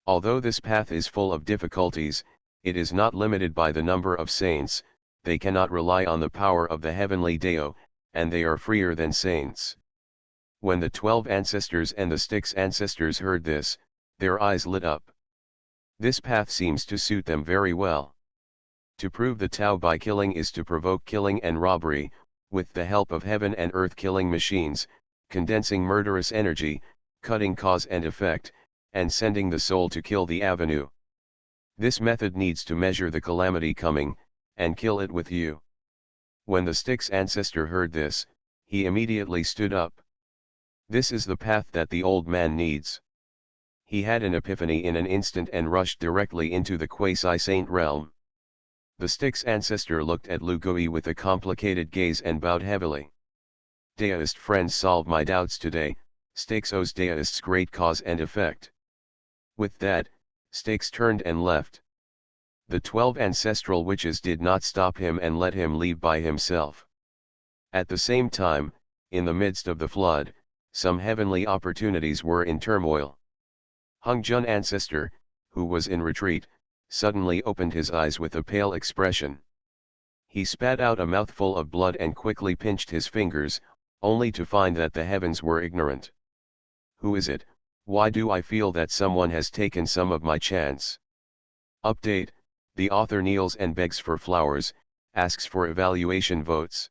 Although this path is full of difficulties, it is not limited by the number of saints. They cannot rely on the power of the heavenly Tao, and they are freer than saints." When the 12 ancestors and the Styx ancestors heard this, their eyes lit up. This path seems to suit them very well. To prove the Tao by killing is to provoke killing and robbery, with the help of heaven and earth killing machines, condensing murderous energy, cutting cause and effect, and sending the soul to kill the avenue. This method needs to measure the calamity coming, and kill it with you. When the Styx ancestor heard this, he immediately stood up. This is the path that the old man needs. He had an epiphany in an instant and rushed directly into the quasi-saint realm. The Styx ancestor looked at Lu Gui with a complicated gaze and bowed heavily. Taoist friends, solve my doubts today. Styx owes Taoists great cause and effect. With that, Styx turned and left. The 12 ancestral witches did not stop him and let him leave by himself. At the same time, in the midst of the flood, some heavenly opportunities were in turmoil. Honghuang ancestor, who was in retreat, suddenly opened his eyes with a pale expression. He spat out a mouthful of blood and quickly pinched his fingers, only to find that the heavens were ignorant. Who is it? Why do I feel that someone has taken some of my chance? Update: the author kneels and begs for flowers, asks for evaluation votes.